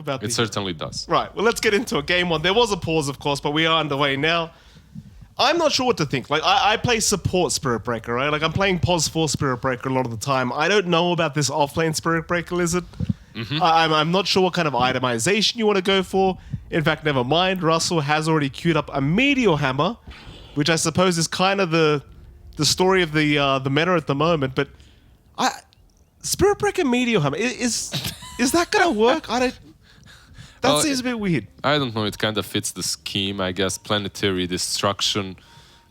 about It certainly does. Right, well, let's get into it. Game one. There was a pause, of course, but we are underway now. I'm not sure what to think. Like, I play support Spirit Breaker, right? Like, I'm playing pos 4 Spirit Breaker a lot of the time. I don't know about this offlane Spirit Breaker Lizard. I'm not sure what kind of itemization you want to go for. In fact, never mind. Russell has already queued up a Meteor Hammer, which I suppose is kind of the story of the meta at the moment. But Spirit Breaker Meteor Hammer, is that going to work? That seems a bit weird. I don't know. It kind of fits the scheme, I guess. Planetary Destruction,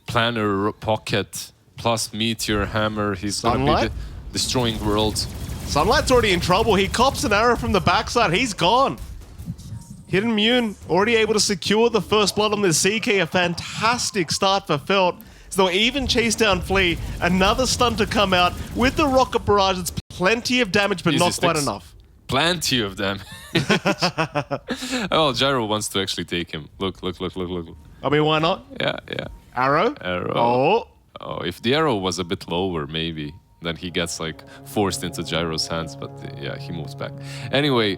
Planar Pocket, plus Meteor Hammer. He's going to be destroying worlds. Sunlight's already in trouble. He cops an arrow from the backside. He's gone. Hidden Immune already able to secure the first blood on the CK. A fantastic start for Felt. So they'll even chase down Flea. Another stun to come out with the Rocket Barrage. It's plenty of damage, but not quite enough. Plenty of them. Oh, Gyro wants to actually take him. Look. I mean, why not? Yeah. Arrow? Oh, if the arrow was a bit lower, maybe. Then he gets like forced into Gyro's hands, but yeah, he moves back. Anyway,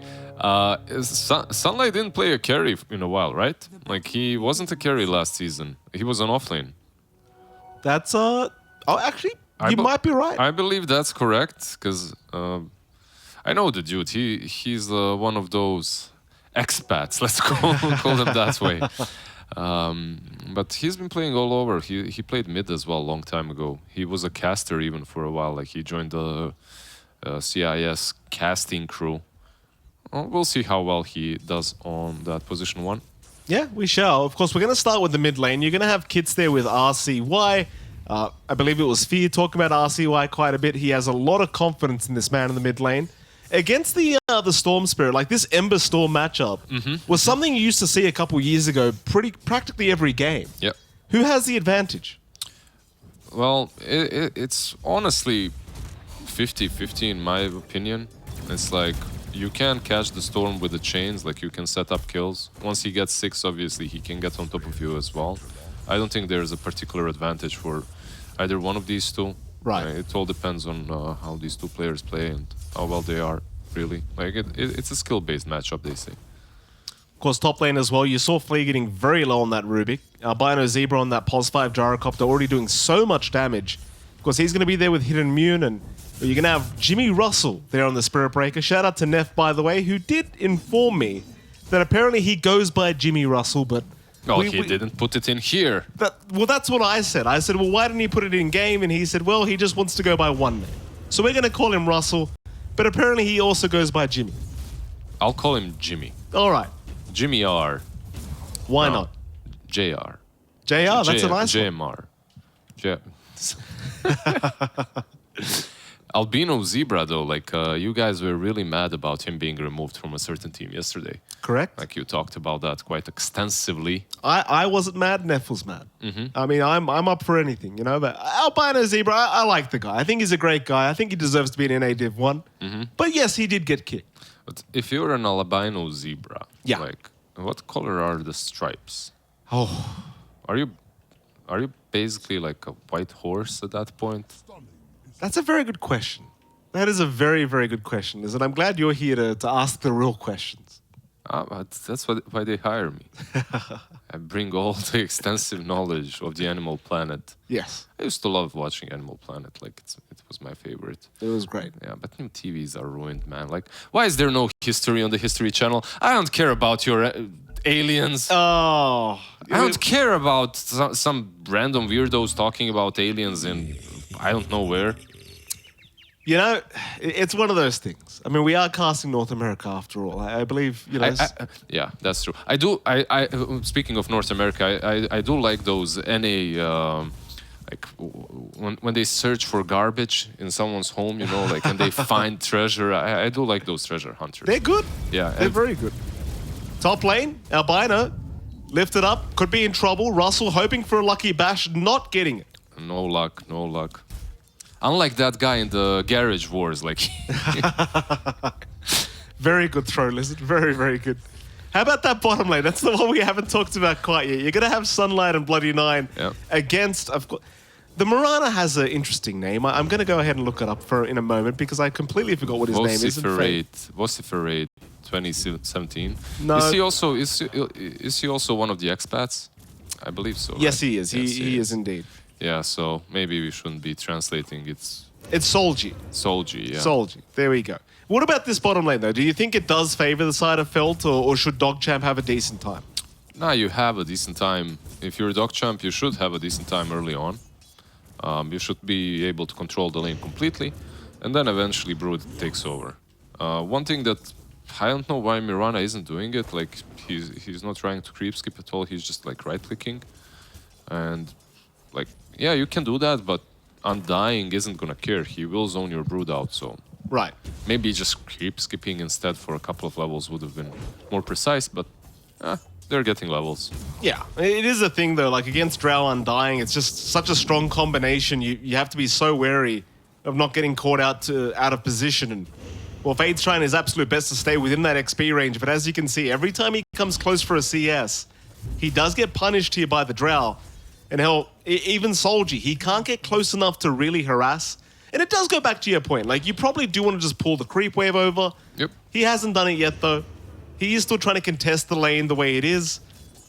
Sunlight didn't play a carry in a while, right? Like he wasn't a carry last season. He was an offlane. That's actually, you might be right. I believe that's correct because I know the dude. He's one of those expats. Let's call them that way. But he's been playing all over. He played mid as well a long time ago. He was a caster even for a while. Like he joined the CIS casting crew. We'll see how well he does on that position 1. Yeah, we shall. Of course, we're going to start with the mid lane. You're going to have kits there with RCY. I believe it was Fear talking about RCY quite a bit. He has a lot of confidence in this man in the mid lane. Against the Storm Spirit, like this Ember Storm matchup was something you used to see a couple years ago practically every game. Yep. Who has the advantage? Well, it's honestly 50-50 in my opinion. It's like you can catch the Storm with the chains, like you can set up kills. Once he gets 6, obviously, he can get on top of you as well. I don't think there's a particular advantage for either one of these two. Right. It all depends on how these two players play and how well they are, really. Like it's a skill-based matchup, they say. Of course, top lane as well. You saw Flea getting very low on that Rubik. Albino Zebra on that Pos 5 Gyrocopter already doing so much damage. Of course, he's going to be there with Hidden Immune, and you're going to have Jimmy Russell there on the Spirit Breaker. Shout out to Neff, by the way, who did inform me that apparently he goes by Jimmy Russell, but... Oh, he didn't put it in here. Well, that's what I said. I said, well, why didn't he put it in game? And he said, well, he just wants to go by one name. So we're going to call him Russell, but apparently he also goes by Jimmy. I'll call him Jimmy. All right. Jimmy R. Why not? JR. JR, that's a nice JMR. Albino Zebra, though, like you guys were really mad about him being removed from a certain team yesterday. Correct. Like you talked about that quite extensively. I wasn't mad, Neff was mad. I mean, I'm up for anything, you know, but Albino Zebra, I like the guy. I think he's a great guy. I think he deserves to be in NA Div 1. But yes, he did get kicked. But if you're an albino zebra, yeah. Like, what color are the stripes? Oh. Are you basically like a white horse at that point? That's a very good question. That is a very, very good question, Liz, and I'm glad you're here to ask the real questions. That's why they hire me. I bring all the extensive knowledge of the Animal Planet. Yes. I used to love watching Animal Planet. Like, it was my favorite. It was great. Yeah, but new TVs are ruined, man. Like, why is there no history on the History Channel? I don't care about your aliens. Oh. I don't care about some random weirdos talking about aliens in I don't know where. You know, it's one of those things. I mean, we are casting North America after all. I believe, you know... yeah, that's true. I do... speaking of North America, I do like those NA... like, when they search for garbage in someone's home, you know, like, and they find treasure. I do like those treasure hunters. They're good. Yeah. They're very good. Top lane, Albino, lifted up, could be in trouble. Russell hoping for a lucky bash, not getting it. No luck, no luck. Unlike that guy in the Garage Wars, like... Very good throw, Lizard. Very, very good. How about that bottom lane? That's the one we haven't talked about quite yet. You're going to have Sunlight and Bloody Nine against... The Mirana has an interesting name. I'm going to go ahead and look it up in a moment because I completely forgot what his name is. Vociferate 2017. No. Is he also one of the expats? I believe so. Yes, right? he is. He is indeed. Yeah, so maybe we shouldn't be translating. It's Solji. Solji, yeah. Solji. There we go. What about this bottom lane, though? Do you think it does favor the side of Felt, or should DogChamp have a decent time? Nah, you have a decent time. If you're DogChamp, you should have a decent time early on. You should be able to control the lane completely, and then eventually Brood takes over. One thing that I don't know why Mirana isn't doing it, like he's not trying to creep skip at all, he's just like right-clicking. And like, yeah, you can do that, but Undying isn't gonna care. He will zone your Brood out, so... Right. Maybe just creep skipping instead for a couple of levels would have been more precise, but they're getting levels. Yeah, it is a thing though, like against Drow Undying, it's just such a strong combination. You have to be so wary of not getting caught out of position. And well, Fade's trying his absolute best to stay within that XP range, but as you can see, every time he comes close for a CS, he does get punished here by the Drow. And hell, even Solji, he can't get close enough to really harass. And it does go back to your point, like you probably do want to just pull the creep wave over. Yep. He hasn't done it yet though. He is still trying to contest the lane the way it is.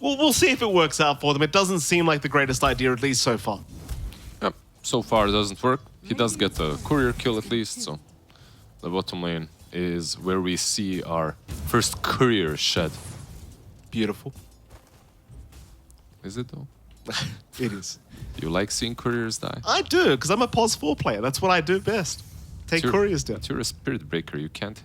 We'll see if it works out for them. It doesn't seem like the greatest idea, at least so far. Yep. So far it doesn't work. He does get a courier kill at least, so the bottom lane is where we see our first courier shed. Beautiful. Is it though? It is. Do you like seeing couriers die? I do, because I'm a POS 4 player. That's what I do best. Take couriers down. But you're a spirit breaker. You can't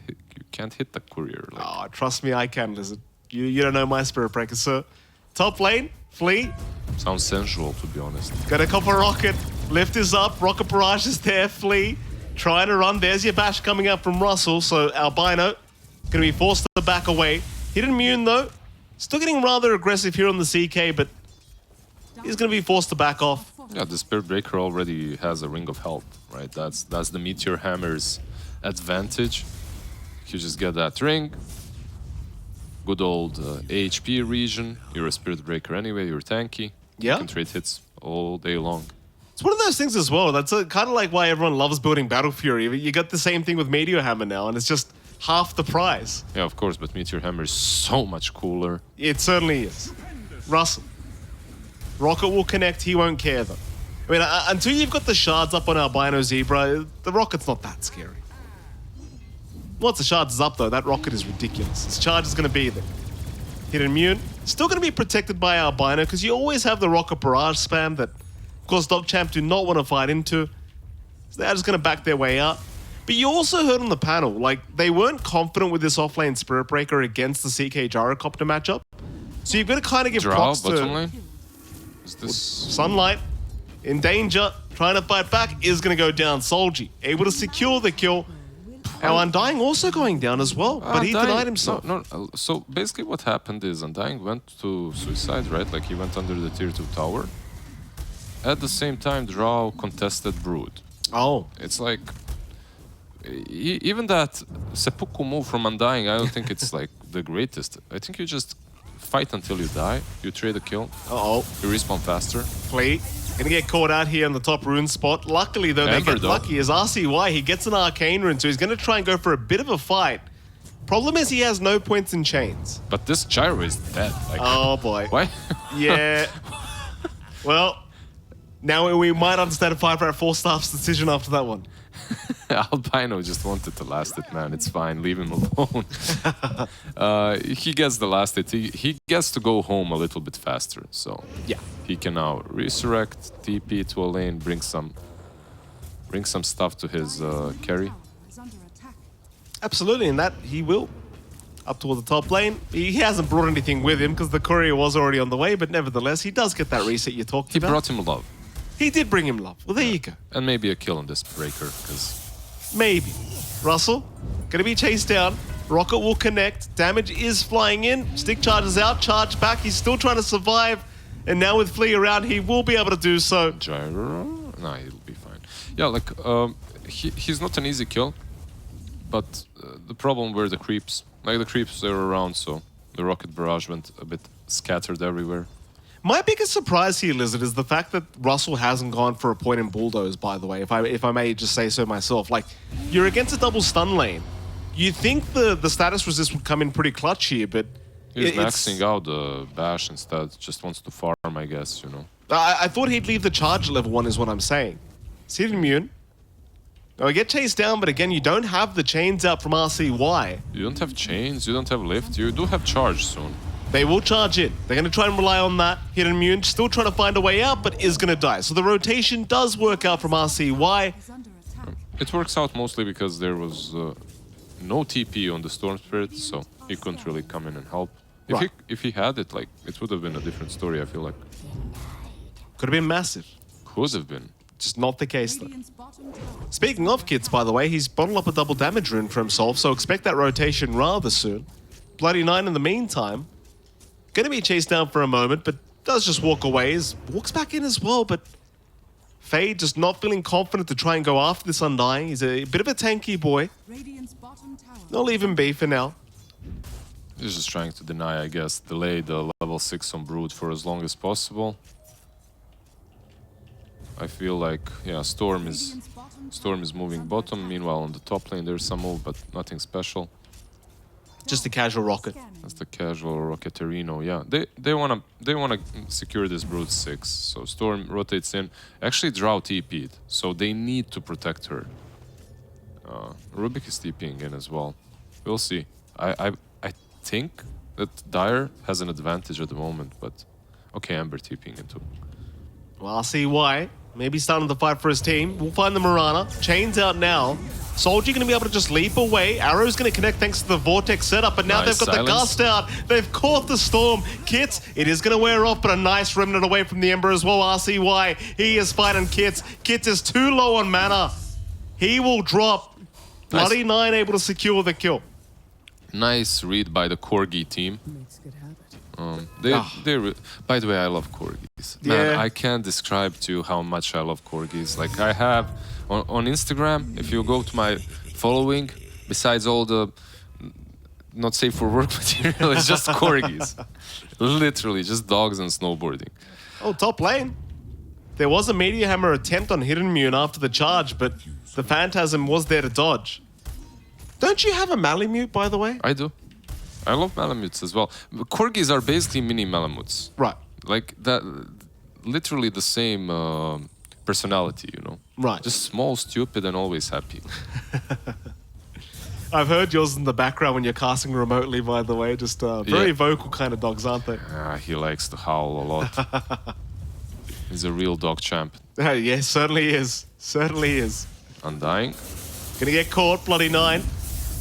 hit the courier. Like. Oh, trust me, I can, Lizard. You don't know my spirit breaker, sir. Top lane, Flea. Sounds sensual, to be honest. Got a couple rocket. Lift is up. Rocket barrage is there. Flea trying to run. There's your bash coming up from Russell. So Albino going to be forced to back away. Hidden immune though. Still getting rather aggressive here on the CK, but he's going to be forced to back off. Yeah, the Spirit Breaker already has a ring of health, right? That's the Meteor Hammer's advantage. You just get that ring. Good old AHP region. You're a Spirit Breaker anyway, you're tanky. Yeah. You can trade hits all day long. It's one of those things as well. That's kind of like why everyone loves building Battle Fury. You got the same thing with Meteor Hammer now, and it's just half the price. Yeah, of course, but Meteor Hammer is so much cooler. It certainly is. Russell. Rocket will connect, he won't care though. I mean, until you've got the shards up on Albino Zebra, the Rocket's not that scary. Once the shards is up though, that Rocket is ridiculous. His charge is going to be there. Hidden immune. Still going to be protected by Albino because you always have the Rocket Barrage spam that, of course, DogChamp do not want to fight into. So they're just going to back their way out. But you also heard on the panel, like, they weren't confident with this offlane Spirit Breaker against the CK Gyrocopter matchup. So you've got to kind of give props to... bottom lane? Is this... Sunlight, in danger, trying to fight back, is going to go down. Solji, able to secure the kill. Now Undying also going down as well, but he denied himself. So basically what happened is Undying went to suicide, right? Like he went under the tier 2 tower. At the same time, Drow contested Brood. Oh. It's like... Even that seppuku move from Undying, I don't think it's like the greatest. I think you just fight until you die, you trade a kill, you respawn faster. Flea, gonna get caught out here in the top rune spot. Luckily though, they get lucky as RCY, he gets an arcane rune, so he's gonna try and go for a bit of a fight. Problem is he has no points in chains. But this gyro is dead. Like, oh boy. Why? Yeah. Well, now we might understand 5/4 decision after that one. Albino just wanted to last it, man. It's fine. Leave him alone. He gets the last hit. He gets to go home a little bit faster. So yeah, he can now resurrect, TP to a lane, bring some stuff to his carry. Absolutely, and that he will. Up toward the top lane. He hasn't brought anything with him because the courier was already on the way, but nevertheless, he does get that reset you're talking about. He brought him love. He did bring him love. Well, there you go. And maybe a kill on this breaker, because... Maybe. Russell, gonna be chased down. Rocket will connect. Damage is flying in. Stick charges out, charge back. He's still trying to survive. And now with Flea around, he will be able to do so. Gyro? No, he'll be fine. Yeah, like, he's not an easy kill. But the problem were the creeps. Like, the creeps, they were around, so the rocket barrage went a bit scattered everywhere. My biggest surprise here, Lizard, is the fact that Russell hasn't gone for a point in Bulldoze, by the way, if I may just say so myself. Like, you're against a double stun lane. You'd think the status resist would come in pretty clutch here, but... He's maxing out the bash instead, just wants to farm, I guess, you know. I thought he'd leave the charge at level 1 is what I'm saying. See it immune. Now, I get chased down, but again, you don't have the chains out from RCY. You don't have chains, you don't have lift, you do have charge soon. They will charge in. They're going to try and rely on that. Hidden immune, still trying to find a way out, but is going to die. So the rotation does work out from RCY. It works out mostly because there was no TP on the Storm Spirit, so he couldn't really come in and help. If he had it, like, it would have been a different story, I feel like. Could have been massive. Could have been. Just not the case, though. Speaking of kits, by the way, he's bottled up a double damage rune for himself, so expect that rotation rather soon. Bloody 9 in the meantime. Going to be chased down for a moment, but does just walk away. Walks back in as well, but Fade just not feeling confident to try and go after this Undying. He's a bit of a tanky boy. I'll leave him be for now. He's just trying to deny, I guess, delay the level 6 on Brood for as long as possible. I feel like, yeah, Storm is moving bottom. Meanwhile, on the top lane, there's some move, but nothing special. Just a casual rocket. That's the casual Rocketerino, yeah. They wanna secure this Brood 6. So Storm rotates in. Actually, Drow TP'd, so they need to protect her. Rubik is TPing in as well. We'll see. I think that Dire has an advantage at the moment, but okay, Ember TPing in too. Well, I'll see why. Maybe starting to fight for his team. We'll find the Mirana. Chains out now. Soldier going to be able to just leap away. Arrow's going to connect thanks to the Vortex setup, but now Nice they've got the Gust out. They've caught the Storm. Kits, it is going to wear off, but a nice remnant away from the Ember as well. RCY, he is fighting Kits. Kits is too low on mana. He will drop. Nice. Bloody 9 able to secure the kill. Nice read by the Corgi team. By the way, I love corgis. Man, Yeah. I can't describe to you how much I love corgis. Like, I have on Instagram, if you go to my following, besides all the not safe for work material, it's just corgis. Literally, just dogs and snowboarding. Oh, top lane. There was a Meteor Hammer attempt on Hidden Immune after the charge, but the Phantasm was there to dodge. Don't you have a Malamute, by the way? I do. I love Malamutes as well. Corgis are basically mini Malamutes. Right. Like that, literally the same personality, you know? Right. Just small, stupid, and always happy. I've heard yours in the background when you're casting remotely, by the way. Just very vocal kind of dogs, aren't they? He likes to howl a lot. He's a real DogChamp. Yes, certainly is. Certainly is. Undying. Gonna get caught, bloody 9.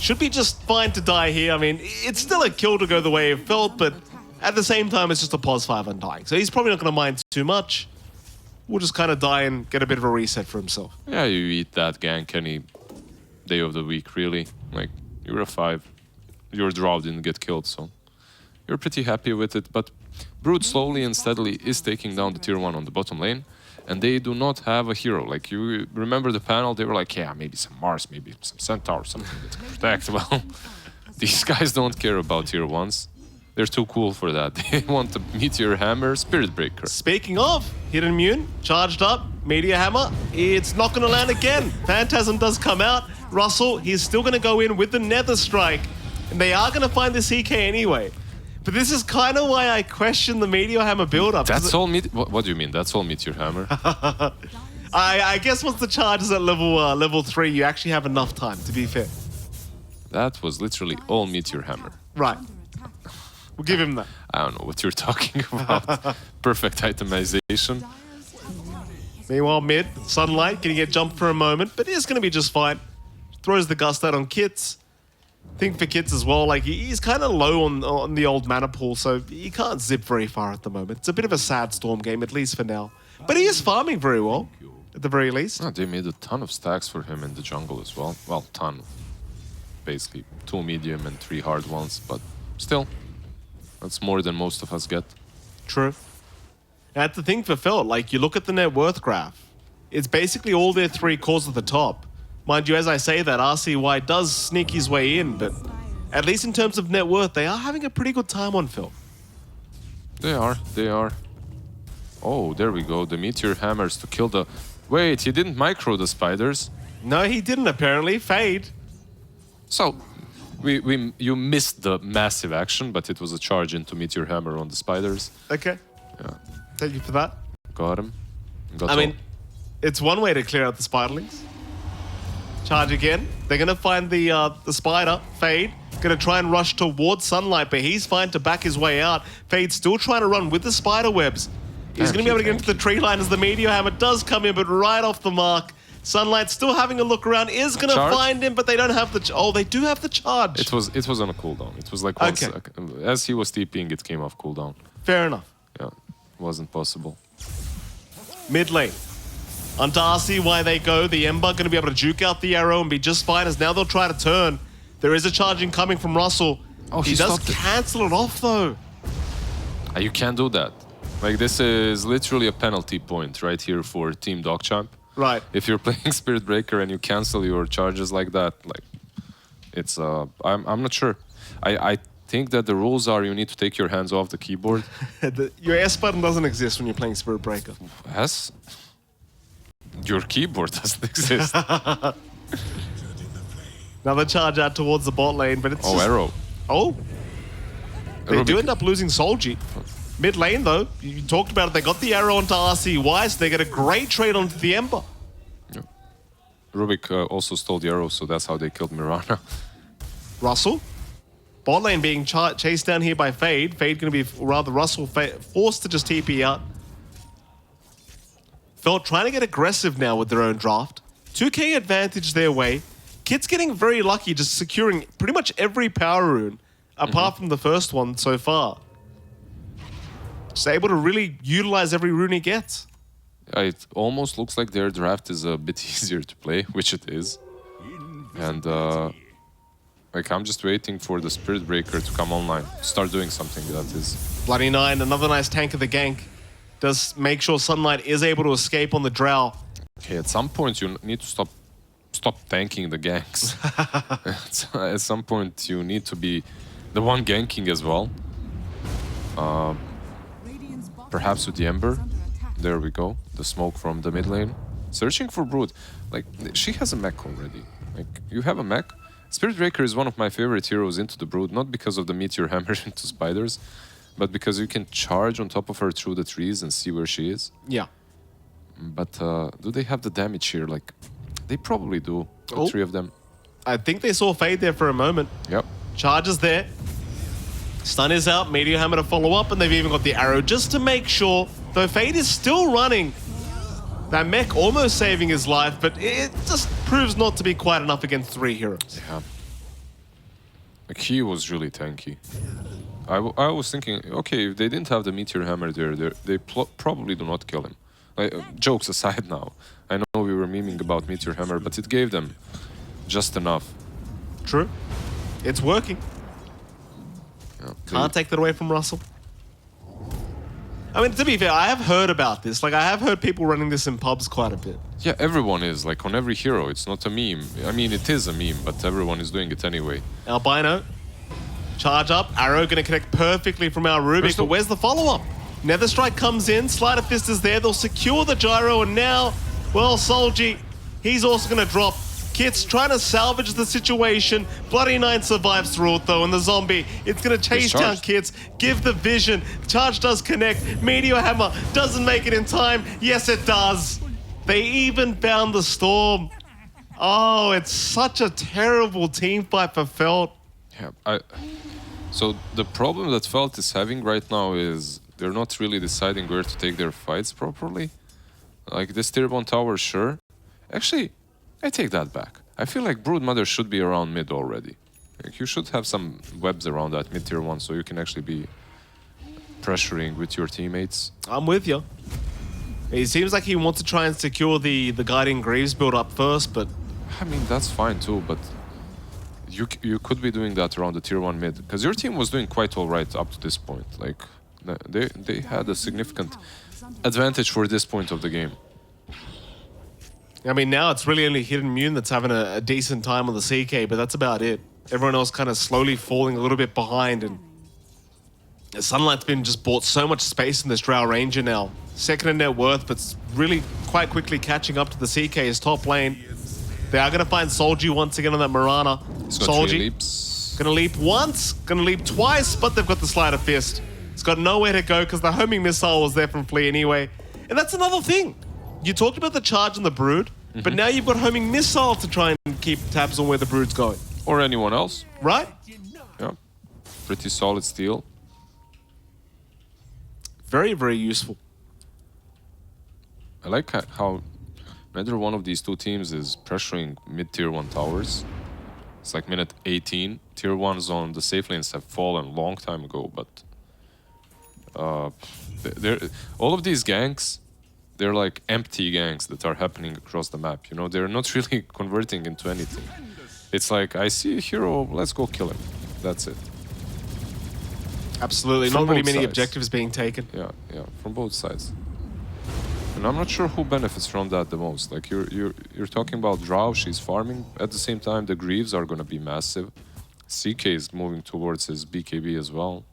Should be just fine to die here. I mean, it's still a kill to go the way it felt, but at the same time, it's just a pos 5 Undying. So he's probably not gonna mind too much. We'll just kind of die and get a bit of a reset for himself. Yeah, you eat that gank any day of the week, really. Like, you're a 5. Your draw didn't get killed, so you're pretty happy with it. But Brood slowly and steadily is taking down the tier 1 on the bottom lane. And they do not have a hero. Like, you remember the panel, they were like, yeah, maybe some Mars, maybe some Centaur, something to protect. Well, these guys don't care about tier 1s. They're too cool for that. They want the Meteor Hammer, Spirit Breaker. Speaking of, Hidden Immune, charged up, Meteor Hammer, it's not going to land again. Phantasm does come out. Russell, he's still going to go in with the Nether Strike. And they are going to find the CK anyway. But this is kind of why I question the Meteor Hammer build-up. That's all what do you mean? That's all Meteor Hammer? I guess once the charge is at level 3, you actually have enough time, to be fair. That was literally all Meteor Hammer. Right. We'll give him that. I don't know what you're talking about. Perfect itemization. Meanwhile, mid, Sunlight, gonna get jumped for a moment, but it's gonna be just fine. Throws the Gust out on Kits. Think for Kits as well, like he's kind of low on the old mana pool, so he can't zip very far at the moment. It's a bit of a sad Storm game, at least for now. But he is farming very well, at the very least. Oh, they made a ton of stacks for him in the jungle as well. Well, ton. Basically, 2 medium and 3 hard ones, but still, that's more than most of us get. True. That's the thing for Felt, like you look at the net worth graph, it's basically all their 3 cores at the top. Mind you, as I say that, RCY does sneak his way in, but at least in terms of net worth, they are having a pretty good time on Phil. They are. Oh, there we go. The meteor hammers to kill the... Wait, he didn't micro the spiders. No, he didn't apparently. Fade. So, you missed the massive action, but it was a charge into meteor hammer on the spiders. Okay. Yeah, Thank you for that. got him. I mean, it's one way to clear out the spiderlings. Charge again. They're going to find the spider. Fade. Going to try and rush towards Sunlight, but he's fine to back his way out. Fade's still trying to run with the spider webs. He's going to be able to get into the tree line as the meteor hammer does come in, but right off the mark. Sunlight still having a look around, is going to find him, but they don't have the... Oh, they do have the charge. It was on a cooldown. It was like 1 second. As he was TPing, it came off cooldown. Fair enough. Yeah, wasn't possible. Mid lane. On Darcy, why they go, the Ember going to be able to juke out the arrow and be just fine, as now they'll try to turn. There is a charging coming from Russell. Oh, he does cancel it off, though. You can't do that. Like, this is literally a penalty point right here for Team DogChamp. Right. If you're playing Spirit Breaker and you cancel your charges like that, like, it's I'm not sure. I think that the rules are you need to take your hands off the keyboard. Your S button doesn't exist when you're playing Spirit Breaker. S? Your keyboard doesn't exist. Another charge out towards the bot lane, but it's arrow. Oh. They do end up losing Solji. Mid lane, though, you talked about it. They got the arrow onto RCY, so they get a great trade onto the Ember. Yeah. Rubik also stole the arrow, so that's how they killed Mirana. Russell. Bot lane being chased down here by Fade. Fade going to be, rather Russell, forced to just TP out. Felt trying to get aggressive now with their own draft. 2k advantage their way. Kid's getting very lucky, just securing pretty much every power rune, apart from the first one so far. Just able to really utilize every rune he gets. It almost looks like their draft is a bit easier to play, which it is. And like, I'm just waiting for the Spirit Breaker to come online, start doing something that is... Bloody Nine, another nice tank of the gank. Does make sure Sunlight is able to escape on the Drow. Okay, at some point you need to stop tanking the ganks. At some point you need to be the one ganking as well. Perhaps with the Ember. There we go. The smoke from the mid lane. Searching for Brood. Like, she has a mech already. Like, you have a mech. Spirit Breaker is one of my favorite heroes into the Brood, not because of the meteor hammer into spiders, but because you can charge on top of her through the trees and see where she is. Yeah. But do they have the damage here? Like, they probably do. All three of them. I think they saw Fade there for a moment. Yep. Charges there. Stun is out, Meteor Hammer to follow up, and they've even got the arrow just to make sure. Though Fade is still running. That mech almost saving his life, but it just proves not to be quite enough against 3 heroes. Yeah. Like, he was really tanky. I was thinking, okay, if they didn't have the Meteor Hammer there, they probably do not kill him. Like, jokes aside now. I know we were memeing about Meteor Hammer, but it gave them just enough. True. It's working. Yeah, Can't take that away from Russell. I mean, to be fair, I have heard about this. Like, I have heard people running this in pubs quite a bit. Yeah, everyone is. Like, on every hero. It's not a meme. I mean, it is a meme, but everyone is doing it anyway. Albino. Charge up. Arrow going to connect perfectly from our Rubik. But where's the follow-up? Nether Strike comes in. Sleight of Fist is there. They'll secure the gyro. And now, well, Solji, he's also going to drop. Kit's trying to salvage the situation. Bloody Nine survives through it, though, and the zombie, it's going to chase down Kits, give the vision. Charge does connect. Meteor Hammer doesn't make it in time. Yes, it does. They even found the storm. Oh, it's such a terrible team fight for Felt. Yeah, so the problem that Felt is having right now is they're not really deciding where to take their fights properly. Like, this tier 1 tower, sure. Actually, I take that back. I feel like Broodmother should be around mid already. Like, you should have some webs around that mid tier 1 so you can actually be pressuring with your teammates. I'm with you. It seems like he wants to try and secure the Guardian Greaves build up first, but... I mean, that's fine too, but you could be doing that around the tier 1 mid. Because your team was doing quite alright up to this point. Like, they had a significant advantage for this point of the game. I mean, now it's really only Hidden Immune that's having a decent time on the CK, but that's about it. Everyone else kind of slowly falling a little bit behind, and Sunlight's been just bought so much space in this Drow Ranger now. second in net worth, but really quite quickly catching up to the CK's top lane. They are going to find Solji once again on that Mirana. He's got 3 Solji leaps. going to leap once, going to leap twice, but they've got the Sleight of Fist. It's got nowhere to go because the homing missile was there from Flea anyway. And that's another thing. You talked about the charge and the Brood, but now you've got homing missile to try and keep tabs on where the Brood's going. Or anyone else. Right? Yeah. Pretty solid steal. Very, very useful. I like how neither one of these two teams is pressuring mid-tier 1 towers. It's like minute 18. Tier 1s on the safe lanes have fallen a long time ago, but all of these ganks, they're like empty ganks that are happening across the map. You know, they're not really converting into anything. It's like, I see a hero, let's go kill him. That's it. Absolutely. From Not really both many sides. objectives being taken. Yeah, from both sides. And I'm not sure who benefits from that the most. Like you're talking about Drow, she's farming. At the same time, the Greaves are gonna be massive. CK is moving towards his BKB as well.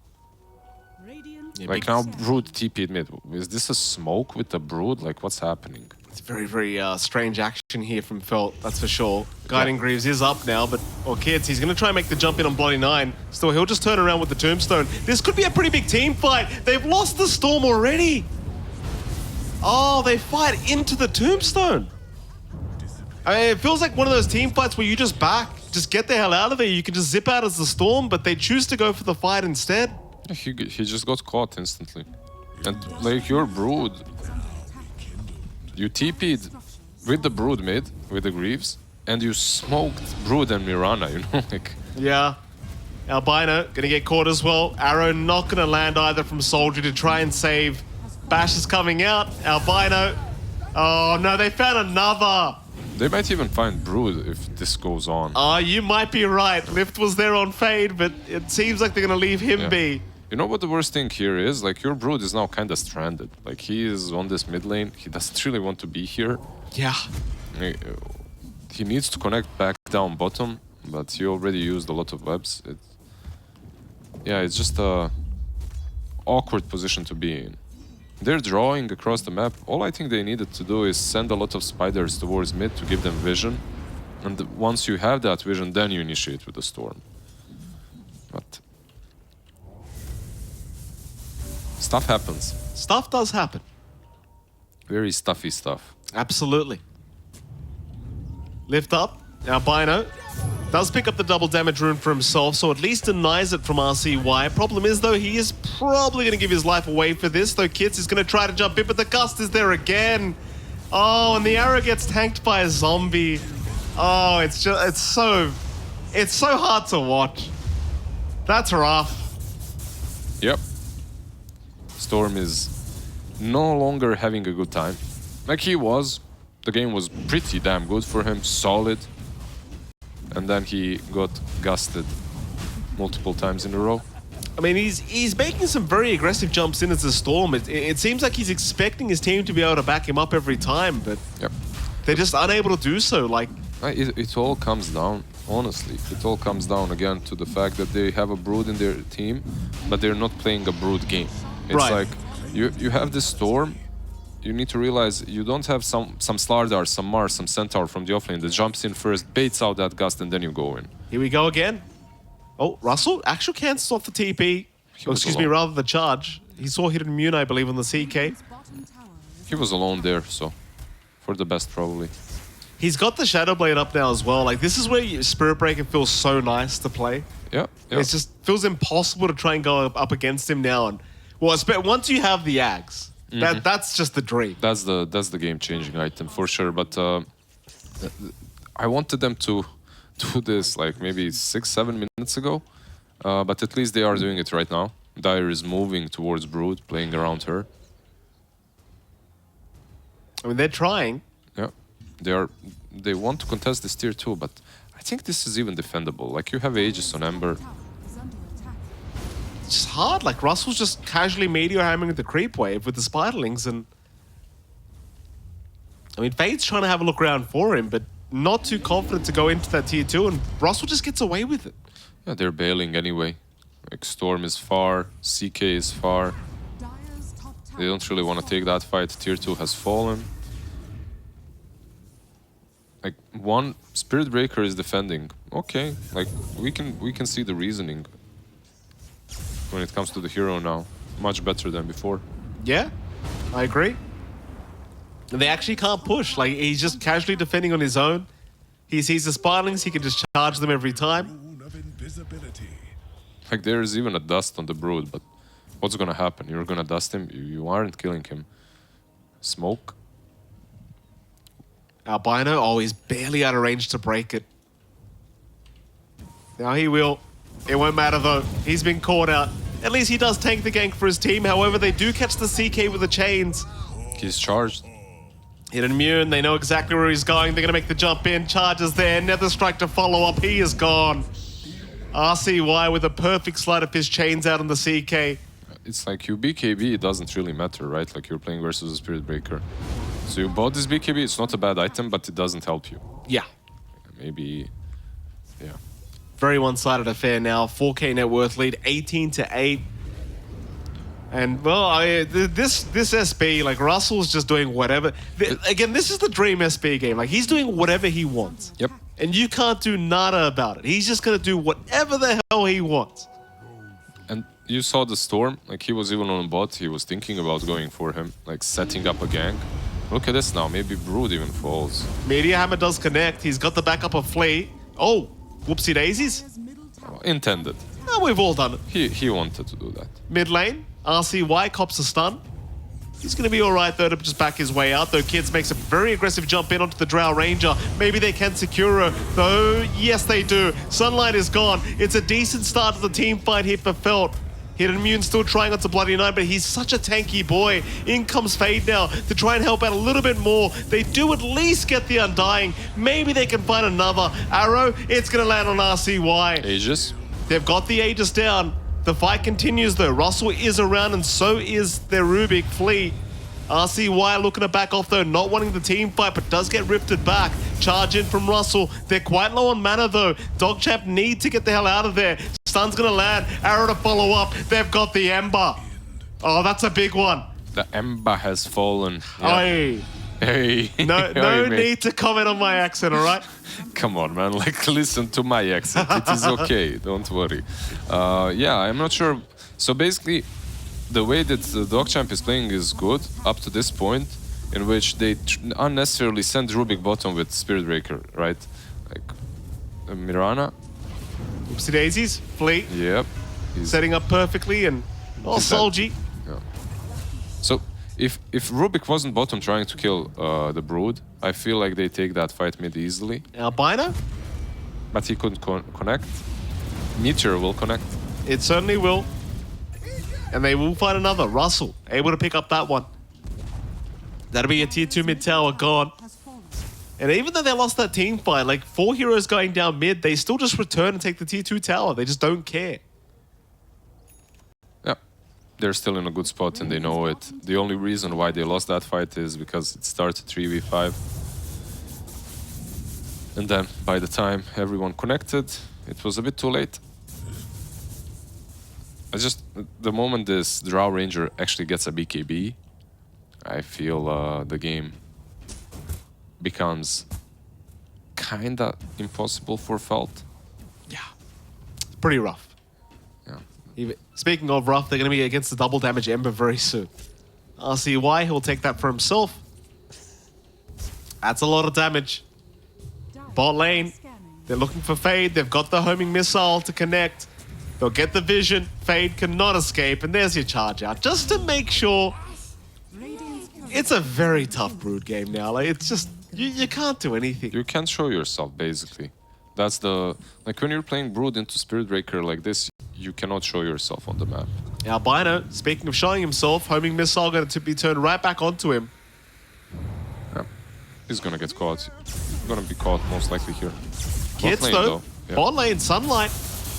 Yeah, Like now, Brood TP'd mid. Is this a smoke with the Brood? Like, what's happening? It's very, very strange action here from Felt, that's for sure. Guiding Greaves is up now, but Kids, he's going to try and make the jump in on Bloody 9. Still, he'll just turn around with the Tombstone. This could be a pretty big team fight. They've lost the Storm already. Oh, they fight into the Tombstone. I mean, it feels like one of those team fights where you just just get the hell out of there. You can just zip out as the Storm, but they choose to go for the fight instead. He just got caught instantly. And like your Brood, you TP'd with the Brood mid, with the Greaves, and you smoked Brood and Mirana, you know? Like, yeah. Albino gonna get caught as well. Arrow not gonna land either from Soldier to try and save. Bash is coming out. Albino. Oh no, they found another. they might even find Brood if this goes on. You might be right. Lift was there on Fade, but it seems like they're gonna leave him be. You know what the worst thing here is? Like, your Brood is now kind of stranded. Like, he is on this mid lane. He doesn't really want to be here. Yeah. He needs to connect back down bottom, but he already used a lot of webs. It's just a awkward position to be in. They're drawing across the map. All I think they needed to do is send a lot of spiders towards mid to give them vision. And once you have that vision, then you initiate with the storm. But stuff happens. Stuff does happen. Very stuffy stuff. Absolutely. Lift up. Albino does pick up the double damage rune for himself, so at least denies it from RCY. Problem is, though, he is probably going to give his life away for this, though Kits is going to try to jump in, but the gust is there again. Oh, and the arrow gets tanked by a zombie. Oh, it's so hard to watch. That's rough. Yep. Storm is no longer having a good time. Like he was. The game was pretty damn good for him, solid. And then he got gusted multiple times in a row. I mean, he's making some very aggressive jumps in as a Storm. It seems like he's expecting his team to be able to back him up every time, but they're just unable to do so. Like, it all comes down, honestly, it all comes down again to the fact that they have a Brood in their team, but they're not playing a Brood game. It's like, you have this Storm, you need to realize you don't have some Slardar, some Mars, some Centaur from the offlane that jumps in first, baits out that gust, and then you go in. Here we go again. Oh, Russell actually cancels off the TP. Excuse me, rather the charge. He saw Hidden Immune, I believe, on the CK. He was alone there, so for the best probably. He's got the Shadow Blade up now as well. Like, this is where Spirit Breaker feels so nice to play. Yeah. It just feels impossible to try and go up against him now. And once you have the Ags, that's just the dream. That's the game-changing item for sure. But I wanted them to do this like maybe 6-7 minutes ago. But at least they are doing it right now. Dire is moving towards Brood, playing around her. I mean, they're trying. Yeah, they want to contest this tier 2, but I think this is even defendable. Like, you have Aegis on Ember. It's just hard. Like, Russell's just casually meteor hammering the creep wave with the Spiderlings, and I mean, Fade's trying to have a look around for him, but not too confident to go into that tier 2, and Russell just gets away with it. Yeah, they're bailing anyway. Like, Storm is far, CK is far. They don't really want to take that fight. Tier 2 has fallen. Like, one Spirit Breaker is defending. Okay, like we can see the reasoning when it comes to the hero now. Much better than before. Yeah, I agree. They actually can't push. Like, he's just casually defending on his own. He sees the Spirelings, he can just charge them every time. Like, there's even a dust on the Brood, but what's gonna happen? You're gonna dust him? You aren't killing him. Smoke? Albino, oh, he's barely out of range to break it. Now he will. It won't matter though. He's been caught out. At least he does tank the gank for his team. However, they do catch the CK with the chains. He's charged. Hidden immune, they know exactly where he's going. They're gonna make the jump in. Charges there. Nether Strike to follow up. He is gone. RCY with a perfect slide of his chains out on the CK. It's like you BKB, it doesn't really matter, right? Like you're playing versus a Spirit Breaker. So you bought this BKB, it's not a bad item, but it doesn't help you. Yeah. Maybe, yeah. Very one-sided affair now. 4K net worth lead, 18-8. And, well, this SB, like, Russell's just doing whatever. Again, this is the dream SB game. Like, he's doing whatever he wants. Yep. And you can't do nada about it. He's just going to do whatever the hell he wants. And you saw the Storm, like, he was even on bot, he was thinking about going for him, like, setting up a gank. Look at this now, maybe Brood even falls. Meteor Hammer does connect. He's got the backup of Flea. Oh, whoopsie daisies. Intended. Oh, we've all done it. He wanted to do that. Mid lane, RCY cops a stun. He's going to be all right, though, to just back his way out, though. Kids makes a very aggressive jump in onto the Drow Ranger. Maybe they can secure her, though. Yes, they do. Sunlight is gone. It's a decent start to the team fight here for Felt. Hidden Immune still trying onto Bloody Nine, but he's such a tanky boy. In comes Fade now to try and help out a little bit more. They do at least get the Undying. Maybe they can find another arrow. It's going to land on RCY. Aegis. They've got the Aegis down. The fight continues though. Russell is around and so is their Rubik Flea. RCY looking to back off though, not wanting the team fight, but does get rifted back. Charge in from Russell. They're quite low on mana though. DogChamp need to get the hell out of there. Stun's gonna land. Arrow to follow up. They've got the Ember. Oh, that's a big one. The Ember has fallen. Yeah. Oi. Hey. No need to comment on my accent, all right? Come on, man. Like, listen to my accent. It is okay. Don't worry. Yeah, I'm not sure. So basically, the way that the DogChamp is playing is good up to this point, in which they unnecessarily send Rubik bottom with Spirit Breaker, right? Like Mirana. Oopsie daisies. Flea. Yep. He's Setting up perfectly and Solji. Yeah. So if Rubik wasn't bottom trying to kill the Brood, I feel like they take that fight mid easily. Albino? But he couldn't connect. Meteor will connect. It certainly will. And they will find another. Russell, able to pick up that one. That'll be a tier 2 mid tower gone. And even though they lost that team fight, like 4 heroes going down mid, they still just return and take the tier 2 tower. They just don't care. Yeah, they're still in a good spot and they know it. The only reason why they lost that fight is because it started 3v5. And then by the time everyone connected, it was a bit too late. The moment this Drow Ranger actually gets a BKB, I feel the game becomes kinda impossible for Felt. Yeah, it's pretty rough. Yeah. Speaking of rough, they're going to be against the double damage Ember very soon. RCY, he'll take that for himself. That's a lot of damage. Bot lane, they're looking for Fade. They've got the homing missile to connect. They'll get the vision. Fade cannot escape, and there's your charge out. Just to make sure. It's a very tough Brood game now. Like, it's just, you can't do anything. You can't show yourself, basically. That's the... Like, when you're playing Brood into Spirit Breaker like this, you cannot show yourself on the map. Albino, speaking of showing himself, homing missile going to be turned right back onto him. Yeah. He's gonna get caught. Gonna be caught, most likely, here. Kids, though. Yeah. Bot lane, Sunlight.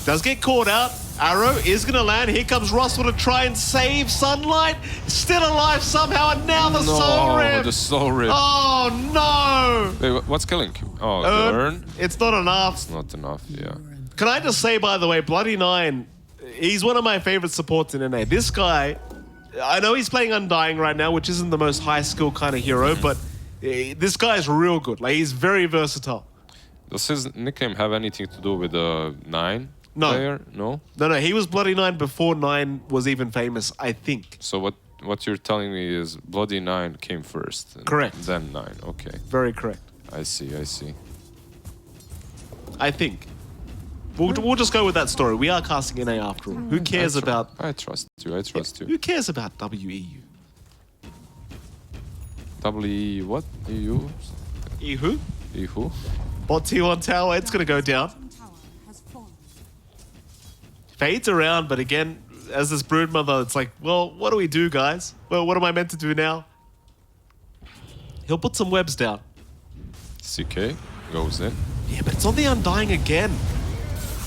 Does get caught out. Arrow is going to land. Here comes Russell to try and save Sunlight. Still alive somehow, and now the Soul Rip. The Soul Rip. Oh, no. Wait, what's killing him? Oh, the Urn? It's not enough. It's not enough, yeah. Can I just say, by the way, Bloody Nine, he's one of my favorite supports in NA. This guy I know he's playing Undying right now, which isn't the most high skill kind of hero, but this guy is real good. Like, he's very versatile. Does his nickname have anything to do with the 9 player? No? No, he was Bloody 9 before 9 was even famous, I think. So what you're telling me is Bloody 9 came first. Correct. Then 9, okay. Very correct. I see. I think. We'll just go with that story. We are casting NA after all. Who cares about... I trust you. Who cares about WEU? WE what? EU? EU? EU? Bot T1 tower, it's going to go down. Fades around, but again, as this broodmother, it's like, well, what do we do, guys? Well, what am I meant to do now? He'll put some webs down. CK goes in. Yeah, but it's on the Undying again.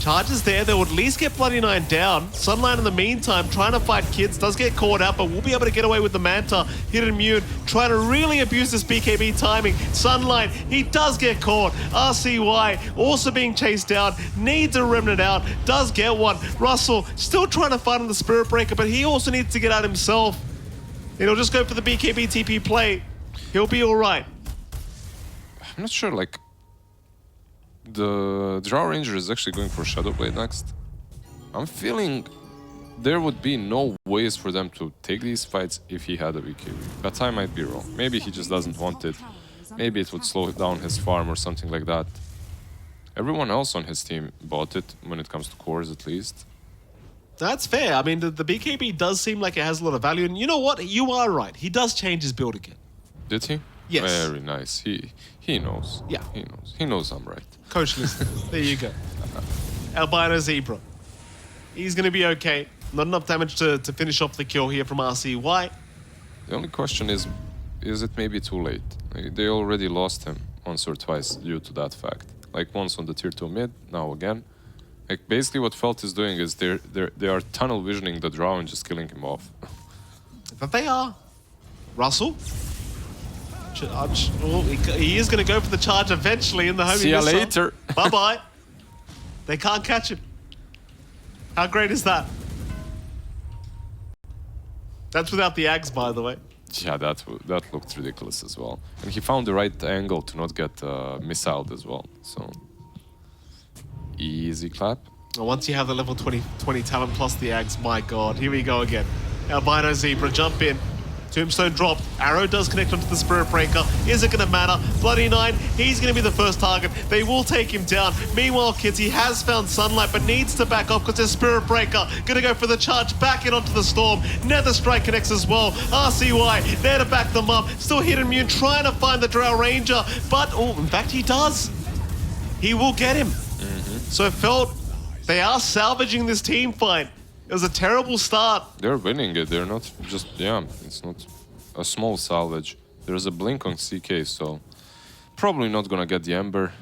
Charges there, they'll at least get Bloody 9 down. Sunlight in the meantime, trying to fight kids, does get caught out, but we'll be able to get away with the Manta. Hidden Immune, trying to really abuse this BKB timing. Sunlight, he does get caught. RCY, also being chased down, needs a Remnant out, does get one. Russell, still trying to fight on the Spirit Breaker, but he also needs to get out himself. And he'll just go for the BKB TP play. He'll be all right. I'm not sure, like, the Drow Ranger is actually going for Shadowblade next. I'm feeling there would be no ways for them to take these fights if he had a BKB. But I might be wrong. Maybe he just doesn't want it. Maybe it would slow down his farm or something like that. Everyone else on his team bought it, when it comes to cores at least. That's fair. I mean, the BKB does seem like it has a lot of value. And you know what? You are right. He does change his build again. Did he? Yes. Very nice. He knows. Yeah. He knows. He knows I'm right. Coach listeners, there you go. Albino Zebra. He's going to be okay. Not enough damage to finish off the kill here from RCY. The only question is it maybe too late? Like, they already lost him once or twice due to that fact. Like once on the tier 2 mid, now again. Like basically what Felt is doing is they are tunnel visioning the Drow and just killing him off. But they are. Russell? Oh, he is going to go for the charge eventually in the homing See ya missile. later. Bye-bye. They can't catch him. How great is that? That's without the Ags, by the way. Yeah, that looked ridiculous as well. And he found the right angle to not get missiled as well. So, easy clap. Once you have the level 20 talent plus the Ags, my god, here we go again. Albino Zebra, jump in. Tombstone dropped. Arrow does connect onto the Spirit Breaker. Is it going to matter? Bloody 9, he's going to be the first target. They will take him down. Meanwhile, kids, he has found Sunlight, but needs to back off because there's Spirit Breaker. Going to go for the charge, back in onto the Storm. Nether Strike connects as well. RCY, there to back them up. Still Hidden Immune, trying to find the Drow Ranger. But, oh, in fact, he does. He will get him. So it felt they are salvaging this team fight. It was a terrible start. They're winning it. They're not just, it's not a small salvage. There's a blink on CK, so probably not gonna get the Ember.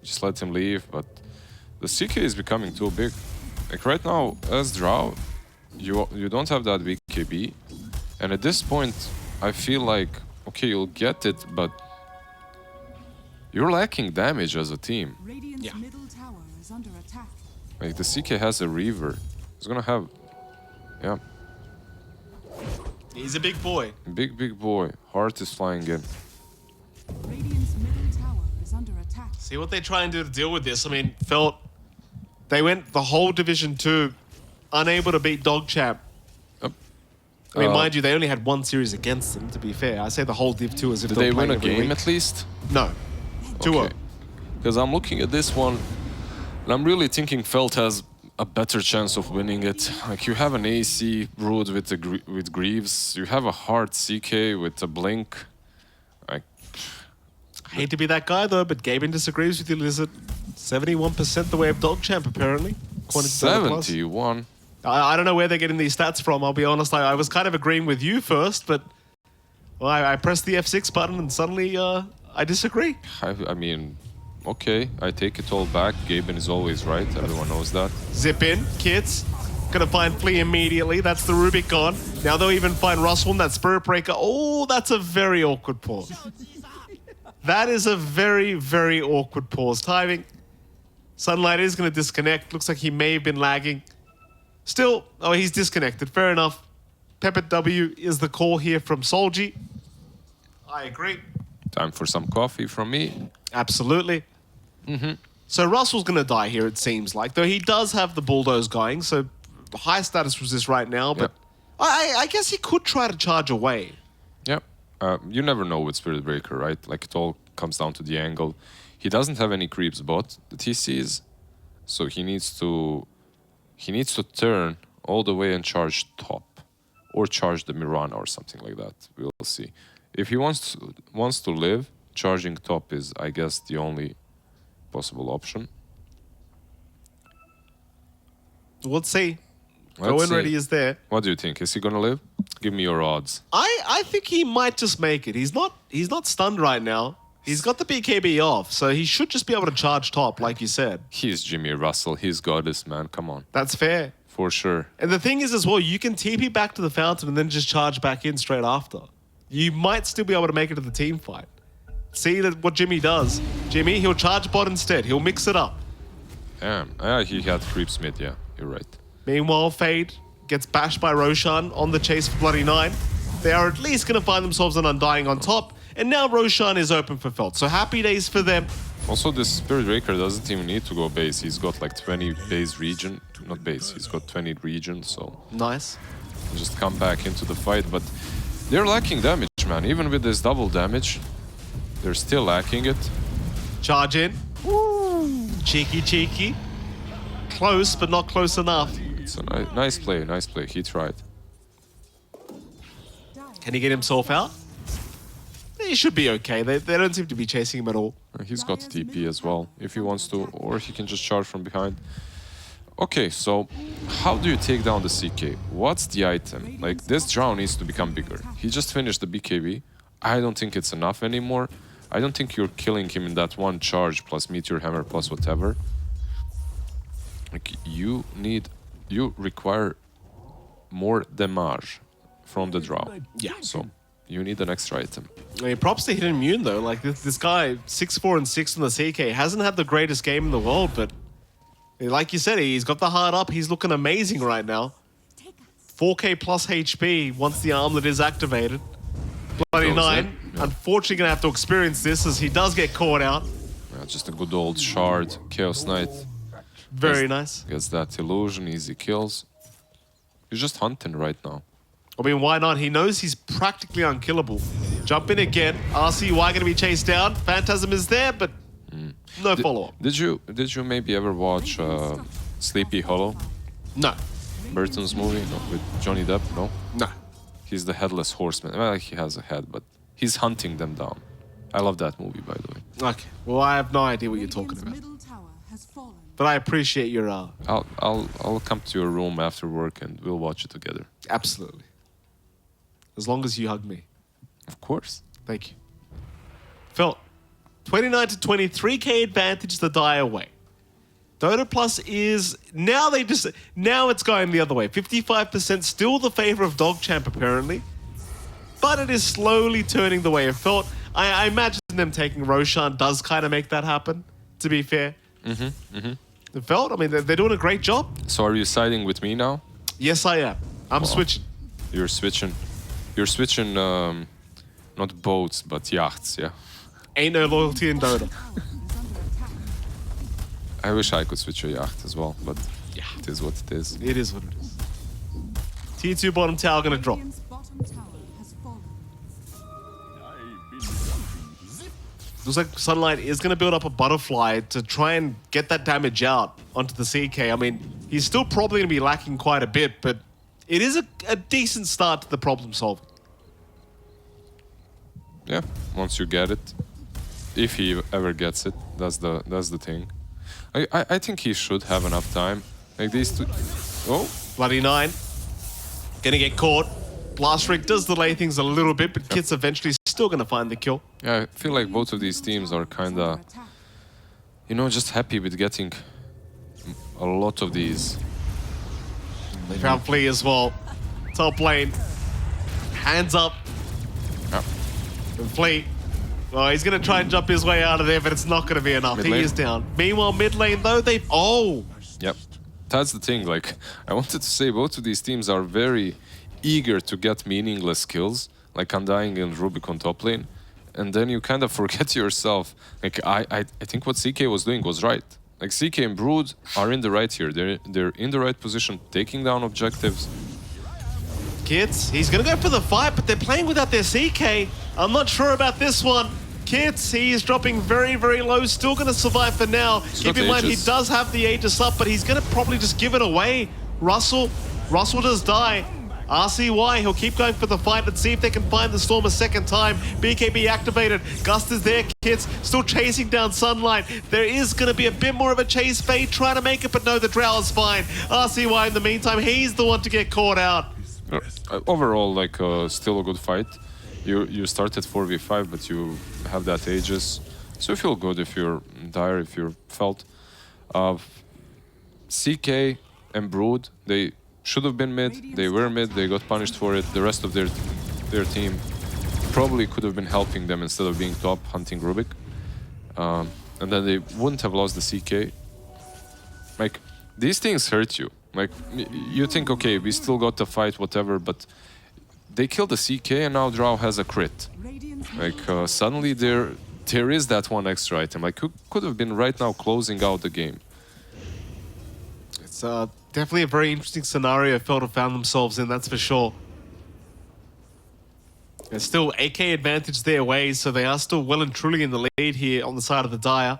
Just let him leave, but the CK is becoming too big. Like right now, as Drow, you don't have that BKB. And at this point, I feel like, okay, you'll get it, but you're lacking damage as a team. Radiant's middle tower is under attack. Like the CK has a Reaver. He's gonna have, He's a big boy. Big boy. Heart is flying in. Radiant's middle tower is under attack. See what they try and do to deal with this. I mean, Felt, they went the whole Division 2 unable to beat DogChamp. I mean, mind you, they only had one series against them, to be fair. I say the whole Div 2 as if Did they they were win playing a every game week. at least? No. 2-0. Because I'm looking at this one, and I'm really thinking Felt has a better chance of winning it. Like you have an AC Brood with Greaves, you have a hard CK with a Blink. I hate to be that guy though, but Gaben disagrees with you, Lizard. 71% the way of DogChamp apparently. 71. I don't know where they're getting these stats from, I'll be honest. I was kind of agreeing with you first, but well, I pressed the F6 button and suddenly I disagree. I mean, okay, I take it all back. Gaben is always right, everyone knows that. Zip in, kids. Gonna find Flea immediately. That's the Rubik gone. Now they'll even find Russell and that Spirit Breaker. Oh, that's a very awkward pause. That is a very, very awkward pause. Timing. Sunlight is going to disconnect. Looks like he may have been lagging. Still, oh, he's disconnected. Fair enough. Pepper W is the call here from Solji. I agree. Time for some coffee from me. Absolutely. So Russell's going to die here, it seems like. Though he does have the bulldoze going, so high status resist right now. But I guess he could try to charge away. Yep. You never know with Spirit Breaker, right? Like, it all comes down to the angle. He doesn't have any creeps bot that he sees, so he needs to turn all the way and charge top, or charge the Mirana or something like that. We'll see. If he wants to live, charging top is, I guess, the only possible option. Let's see. Let's Go in see. ready is there. What do you think? Is he gonna live? Give me your odds. I think he might just make it. He's not stunned right now. He's got the BKB off, so he should just be able to charge top, like you said. He's Jimmy Russell. He's goddess, man. Come on. That's fair. For sure. And the thing is as well, you can TP back to the fountain and then just charge back in straight after. You might still be able to make it to the team fight. See what Jimmy does. Jimmy, he'll charge bot instead. He'll mix it up. Damn. Yeah, he had creeps mid. Yeah, you're right. Meanwhile, Fade gets bashed by Roshan on the chase for Bloody Nine. They are at least going to find themselves an Undying on top. And now Roshan is open for Felt. So happy days for them. Also, this Spirit Breaker doesn't even need to go base. He's got like 20 base region. Not base, he's got 20 region, so... Nice. Just come back into the fight, but they're lacking damage, man. Even with this double damage, they're still lacking it. Charge in. Woo. Cheeky, cheeky. Close, but not close enough. It's a nice play, nice play. He tried. Can he get himself out? He should be okay. They don't seem to be chasing him at all. He's got TP as well, if he wants to, or he can just charge from behind. Okay, so how do you take down the CK? What's the item? Like, this drow needs to become bigger. He just finished the BKB. I don't think it's enough anymore. I don't think you're killing him in that one charge plus Meteor Hammer plus whatever. Like, you require more damage from the drow. Yeah. So you need an extra item. I mean, props to Hidden Immune, though. Like, this guy, 6-4 and 6 on the CK, hasn't had the greatest game in the world, but like you said, he's got the heart up. He's looking amazing right now. 4k plus HP once the armlet is activated. Bloody Nine, unfortunately going to have to experience this as he does get caught out. Yeah, just a good old shard. Chaos Knight. Very nice. Gets that illusion, easy kills. He's just hunting right now. I mean, why not? He knows he's practically unkillable. Jump in again. RCY going to be chased down. Phantasm is there, but no follow-up. Did you maybe ever watch Sleepy Hollow? No. Burton's movie with Johnny Depp? No? No. He's the headless horseman. Well, he has a head, but he's hunting them down. I love that movie, by the way. Okay. Well, I have no idea what you're talking about. Middle tower has fallen. But I appreciate your... I'll come to your room after work and we'll watch it together. Absolutely. As long as you hug me. Of course. Thank you. Phil, 29 to 23k advantage the die away. Dota Plus is... Now it's going the other way. 55% still the favor of DogChamp, apparently. But it is slowly turning the way of Felt. I imagine them taking Roshan does kind of make that happen, to be fair. The Felt, I mean, they're doing a great job. So are you siding with me now? Yes, I am. I'm switching. You're switching. You're switching, not boats, but yachts, yeah? Ain't no loyalty in Dota. I wish I could switch a yacht as well, but Yeah. it is what it is. It is what it is. Tier 2 bottom tower gonna drop. Radiant's bottom tower has fallen. Looks like Sunlight is going to build up a butterfly to try and get that damage out onto the CK. I mean, he's still probably going to be lacking quite a bit, but it is a decent start to the problem solving. Yeah, once you get it, if he ever gets it, that's the thing. I think he should have enough time. Like these two. Oh, Bloody Nine. Gonna get caught. Blast Rig does delay things a little bit, but Kit's eventually still gonna find the kill. yeah, I feel like both of these teams are kinda, just happy with getting a lot of these. They found Flea as well. Top lane. Hands up. Yeah. And Flea. Oh, he's gonna try and jump his way out of there, but it's not gonna be enough. Mid He lane. is down. Meanwhile, mid lane though, Yep. That's the thing, like, I wanted to say both of these teams are very eager to get meaningless kills, like Undying and Rubicon top lane, and then you kind of forget yourself. Like I think what CK was doing was right. Like CK and Brood are in the right here. They're in the right position, taking down objectives. Kids, he's gonna go for the fight, but they're playing without their CK. I'm not sure about this one. Kids, he is dropping very, very low. Still gonna survive for now. Keep in mind, he does have the Aegis up, but he's gonna probably just give it away. Russell does die. RCY, he'll keep going for the fight. Let's see if they can find the Storm a second time. BKB activated. Gust is there, kids. Still chasing down Sunlight. There is going to be a bit more of a chase. Fade trying to make it, but no, the Drow is fine. RCY, in the meantime, he's the one to get caught out. Overall, like, still a good fight. You started 4v5, but you have that Aegis. So you feel good if you're Dire, if you're Felt. CK and Brood, they should have been mid. They were mid. They got punished for it. The rest of their team probably could have been helping them instead of being top, hunting Rubik. And then they wouldn't have lost the CK. Like, these things hurt you. Like, you think, okay, we still got the fight, whatever, but they killed the CK and now Drow has a crit. Like, suddenly there is that one extra item. Like, who could have been right now closing out the game? It's definitely a very interesting scenario Felt have found themselves in, that's for sure. There's still AK advantage their way, so they are still well and truly in the lead here on the side of the Dire.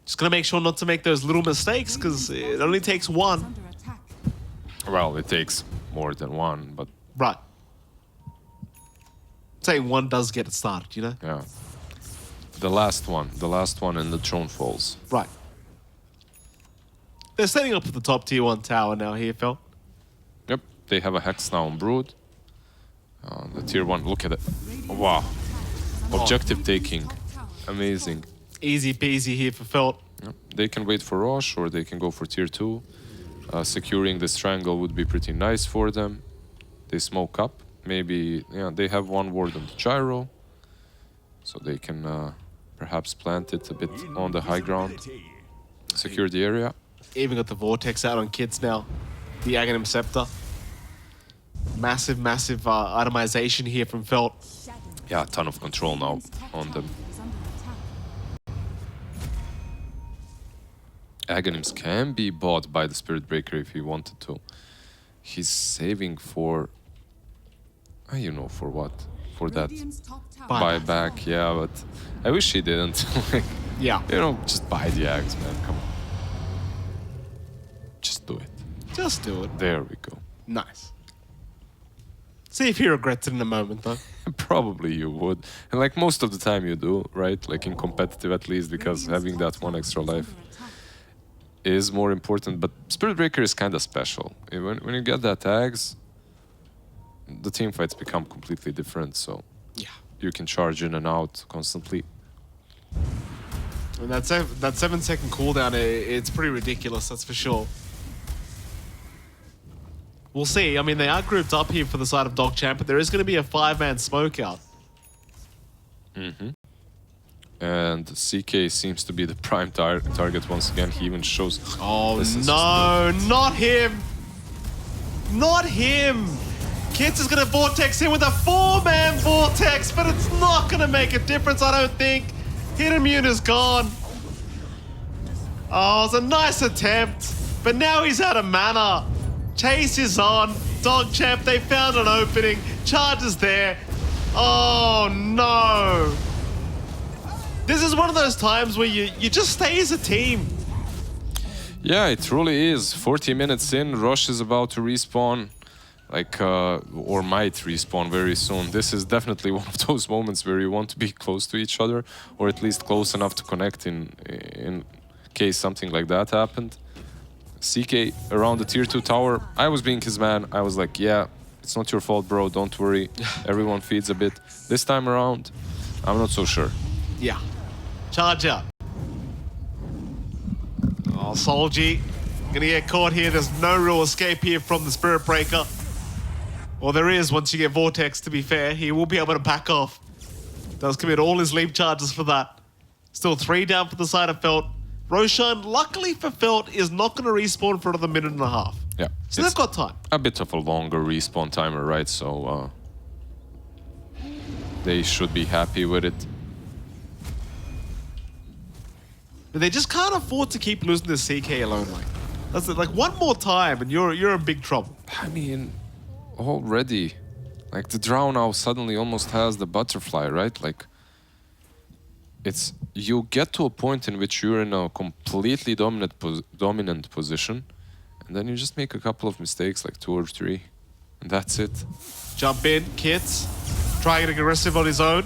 Just gonna make sure not to make those little mistakes, because it only takes one. Under attack. Well, it takes more than one, but Right. Saying one does get it started, you know? yeah. The last one and the throne falls. Right. They're setting up for the top tier 1 tower now here, Phil. Yep, they have a Hex now on Brood. The tier 1, look at it. Wow. Objective taking. Amazing. Easy peasy here for Felt. Yep. They can wait for Rosh or they can go for tier 2. Securing this triangle would be pretty nice for them. They smoke up. Maybe, yeah, they have one ward on the gyro. So they can perhaps plant it a bit on the high ground. Secure the area. Even got the Vortex out on kids now. The Aghanim Scepter. Massive, massive itemization here from Felt. Yeah, a ton of control now on them. Is under attack. Aghanims can be bought by the Spirit Breaker if he wanted to. He's saving for... you know, for what? For that Radiant's top tower buyback, yeah, but I wish he didn't. Like, Yeah. you know, just buy the Aghs, man, come on. Just do it. Just do it. There we go. Nice. See if he regrets it in a moment, though. Probably you would. And like most of the time you do, right? Like in competitive at least, because having that one extra life is more important. But Spirit Breaker is kind of special. When you get that Aghs, the team fights become completely different. So Yeah. you can charge in and out constantly. And that 7-second cooldown, it's pretty ridiculous, that's for sure. We'll see. I mean, they are grouped up here for the side of DogChamp, but there is going to be a 5-man smoke out. And CK seems to be the prime target once again. He even shows... Oh, This is no, not him. Not him. Kids is going to Vortex in with a 4-man Vortex, but it's not going to make a difference, I don't think. Hit immune is gone. Oh, it's a nice attempt, but now he's out of mana. Chase is on. DogChamp, they found an opening. Charge is there. Oh, no. This is one of those times where you just stay as a team. Yeah, it truly is. 40 minutes in, Rosh is about to respawn. Like, or might respawn very soon. This is definitely one of those moments where you want to be close to each other, or at least close enough to connect in case something like that happened. CK around the tier 2 tower, I was being his man. I was like, yeah, it's not your fault, bro, don't worry. Everyone feeds a bit. This time around, I'm not so sure. Yeah. Charge out. Oh, Solji. Gonna get caught here. There's no real escape here from the Spirit Breaker. Well, there is once you get Vortex, to be fair. He will be able to back off. Does commit all his leap charges for that. Still 3 down for the side of Felt. Roshan, luckily for Felt, is not going to respawn for another minute and a half. Yeah. So it's they've got time. a bit of a longer respawn timer, right? So they should be happy with it. But they just can't afford to keep losing this CK alone. That's it. Like one more time, and you're in big trouble. I mean, already, like the Drow now suddenly almost has the butterfly, right? Like, it's you get to a point in which you're in a completely dominant position, and then you just make a couple of mistakes, like 2 or 3, and that's it. Jump in, Kits. Trying to get aggressive on his own.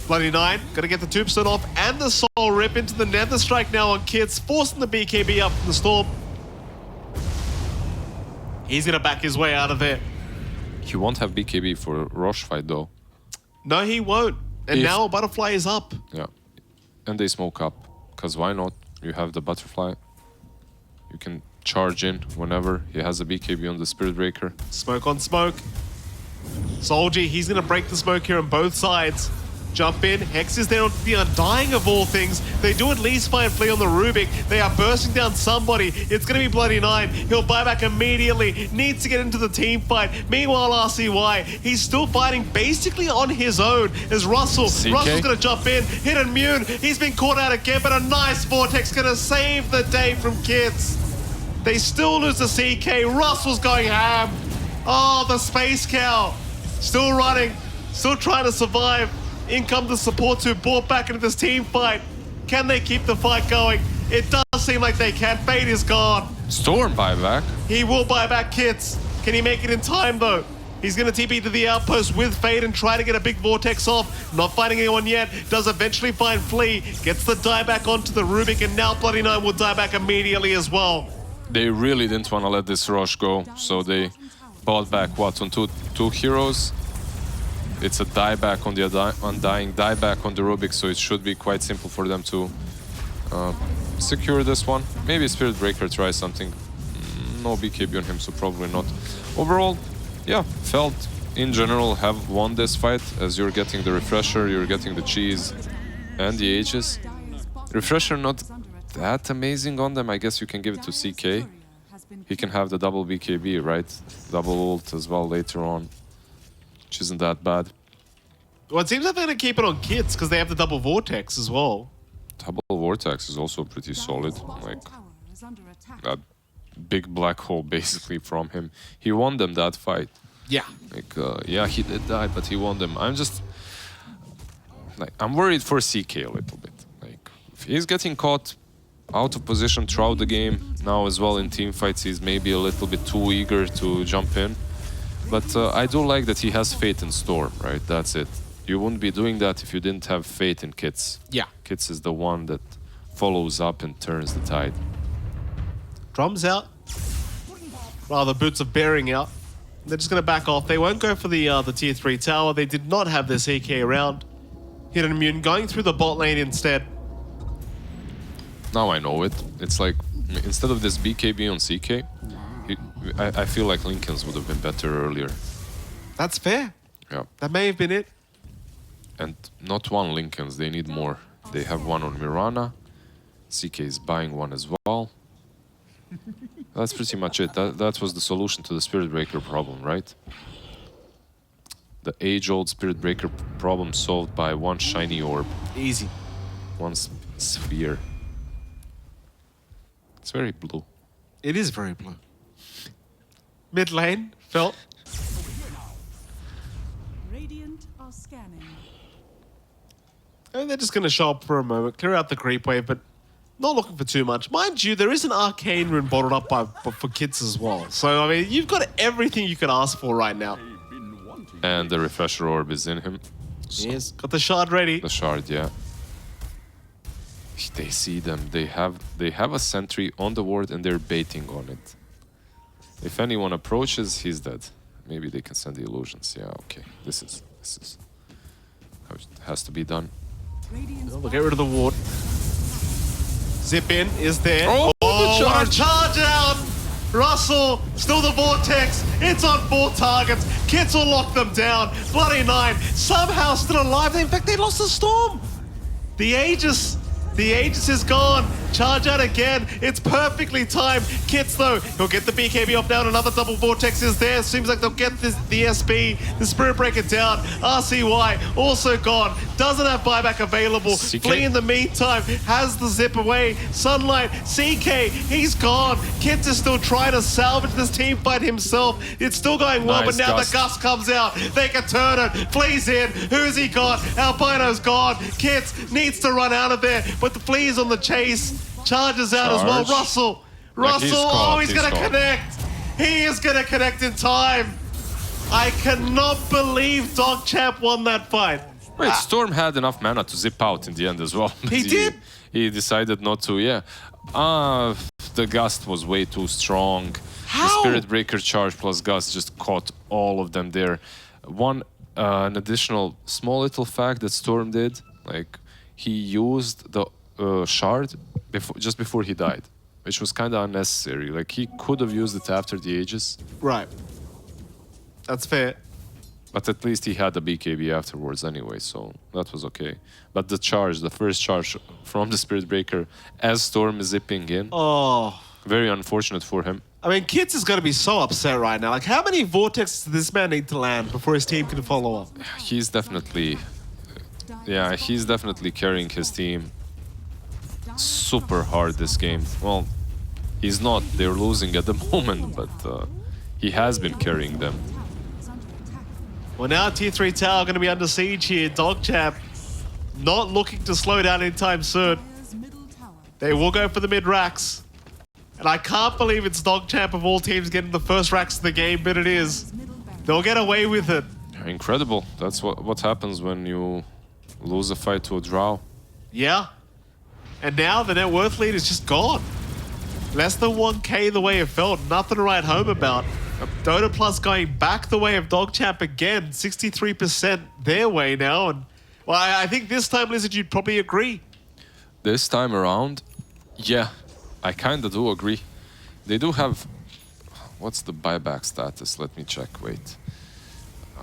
Bloody 9, gonna get the 2% off and the soul rip into the Nether Strike now on Kits, forcing the BKB up from the storm. He's gonna back his way out of there. He won't have BKB for Rosh fight though. No, he won't. And now a butterfly is up. Yeah, and they smoke up, because why not? You have the butterfly. You can charge in whenever he has a BKB on the Spirit Breaker. Smoke on smoke. Soldier, he's gonna break the smoke here on both sides. Jump in, Hex is there on the Undying of all things. They do at least find Flea on the Rubik. They are bursting down somebody. It's gonna be Bloody 9. He'll buy back immediately. Needs to get into the team fight. Meanwhile, RCY, he's still fighting basically on his own as Russell's gonna jump in, hit immune. He's been caught out again, but a nice Vortex gonna save the day from Kids. They still lose the CK. Russell's going ham. Oh, the Space Cow. Still running, still trying to survive. In come the supports who brought back into this team fight. Can they keep the fight going? It does seem like they can. Fate is gone. Storm buyback. He will buy back Kits. Can he make it in time though? He's going to TP to the outpost with Fate and try to get a big Vortex off. Not finding anyone yet. Does eventually find Flea. Gets the dieback onto the Rubik, and now Bloody 9 will die back immediately as well. They really didn't want to let this rush go, so they bought back what on two heroes. It's a dieback on the Undying, dieback on the Rubik, so it should be quite simple for them to secure this one. Maybe Spirit Breaker tries something. No BKB on him, so probably not. Overall, yeah, Felt in general have won this fight, as you're getting the refresher, you're getting the cheese and the Aegis. Refresher not that amazing on them. I guess you can give it to CK. He can have the double BKB, right? Double ult as well later on, which isn't that bad. Well, it seems like they're going to keep it on Kits because they have the double Vortex as well. Double Vortex is also pretty solid. Like, that big black hole basically from him. He won them that fight. Yeah. Like, yeah, he did die, but he won them. I'm worried for CK a little bit. Like, if he's getting caught out of position throughout the game, now as well in team fights, he's maybe a little bit too eager to jump in. But I do like that he has faith in Storm, right? That's it. You wouldn't be doing that if you didn't have faith in Kits. Yeah. Kits is the one that follows up and turns the tide. Drums out. Rather, Boots of Bearing out. They're just going to back off. They won't go for the tier 3 tower. They did not have their CK around. Hidden Immune going through the bot lane instead. Now I know it. It's like, instead of this BKB on CK, I feel like Lincoln's would have been better earlier. That's fair. Yeah. That may have been it. And not one Lincoln's, they need more. They have one on Mirana. CK is buying one as well. That's pretty much it. That was the solution to the Spirit Breaker problem, right? The age-old Spirit Breaker problem solved by one shiny orb. Easy. One sphere. It's very blue. It is very blue. Mid lane, Felt. Radiant are scanning. And they're just going to show up for a moment, clear out the creep wave, but not looking for too much. Mind you, there is an Arcane Rune bottled up for Kits as well. So, I mean, you've got everything you could ask for right now. And the Refresher Orb is in him. So yes, got the shard ready. The shard, yeah. They see them. They have a sentry on the ward and they're baiting on it. If anyone approaches, he's dead. Maybe they can send the illusions. Yeah, okay. This is how it has to be done. They'll get rid of the ward. Zip in is there. Oh, the what a charge! charge out! Russell, still the Vortex. It's on 4 targets. Kits will lock them down. Bloody 9, somehow still alive. In fact, they lost the Storm. The Aegis The Aegis is gone. Charge out again. It's perfectly timed. Kits, though, he'll get the BKB off down. Another double Vortex is there. Seems like they'll get the SB. The Spirit Breaker down. RCY also gone. Doesn't have buyback available. CK? Flea in the meantime has the zip away. Sunlight, CK, he's gone. Kits is still trying to salvage this team fight himself. It's still going well, Nice but now Gust. the Gust comes out. They can turn it. Flea's in. Who's he got? Albino's gone. Kits needs to run out of there, but the Flea's on the chase. Charges out as well. Charge. Russell. Like, he's Russell. caught, Oh, he's he's going to caught. connect. He is going to connect in time. I cannot believe DogChamp won that fight. Wait, Storm had enough mana to zip out in the end as well. but He did? He decided not to, yeah. The Gust was way too strong. How? The Spirit Breaker charge plus Gust just caught all of them there. An additional small little fact that Storm did, like, he used the shard just before he died, which was kind of unnecessary. Like, he could have used it after the Aegis, Right. That's fair. but at least he had the BKB afterwards anyway, so that was okay. But the charge, the first charge from the Spirit Breaker as Storm is zipping in, Oh. very unfortunate for him. I mean, Kits is going to be so upset right now. Like, how many Vortexes does this man need to land before his team can follow up? He's definitely, yeah, he's definitely carrying his team super hard this game. Well, he's not, they're losing at the moment, but he has been carrying them. Well, now Tier 3 Tower going to be under siege here. DogChamp not looking to slow down anytime soon. They will go for the mid racks. And I can't believe it's DogChamp of all teams getting the first racks of the game, but it is. They'll get away with it. Incredible. That's what happens when you lose a fight to a draw. Yeah. And now the net worth lead is just gone. Less than 1k the way it felt. Nothing to write home about. Dota Plus going back the way of DogChamp again. 63% their way now. And well, I think this time, Lizard, you'd probably agree. This time around, yeah, I kind of do agree. They do have... What's the buyback status? Let me check, wait.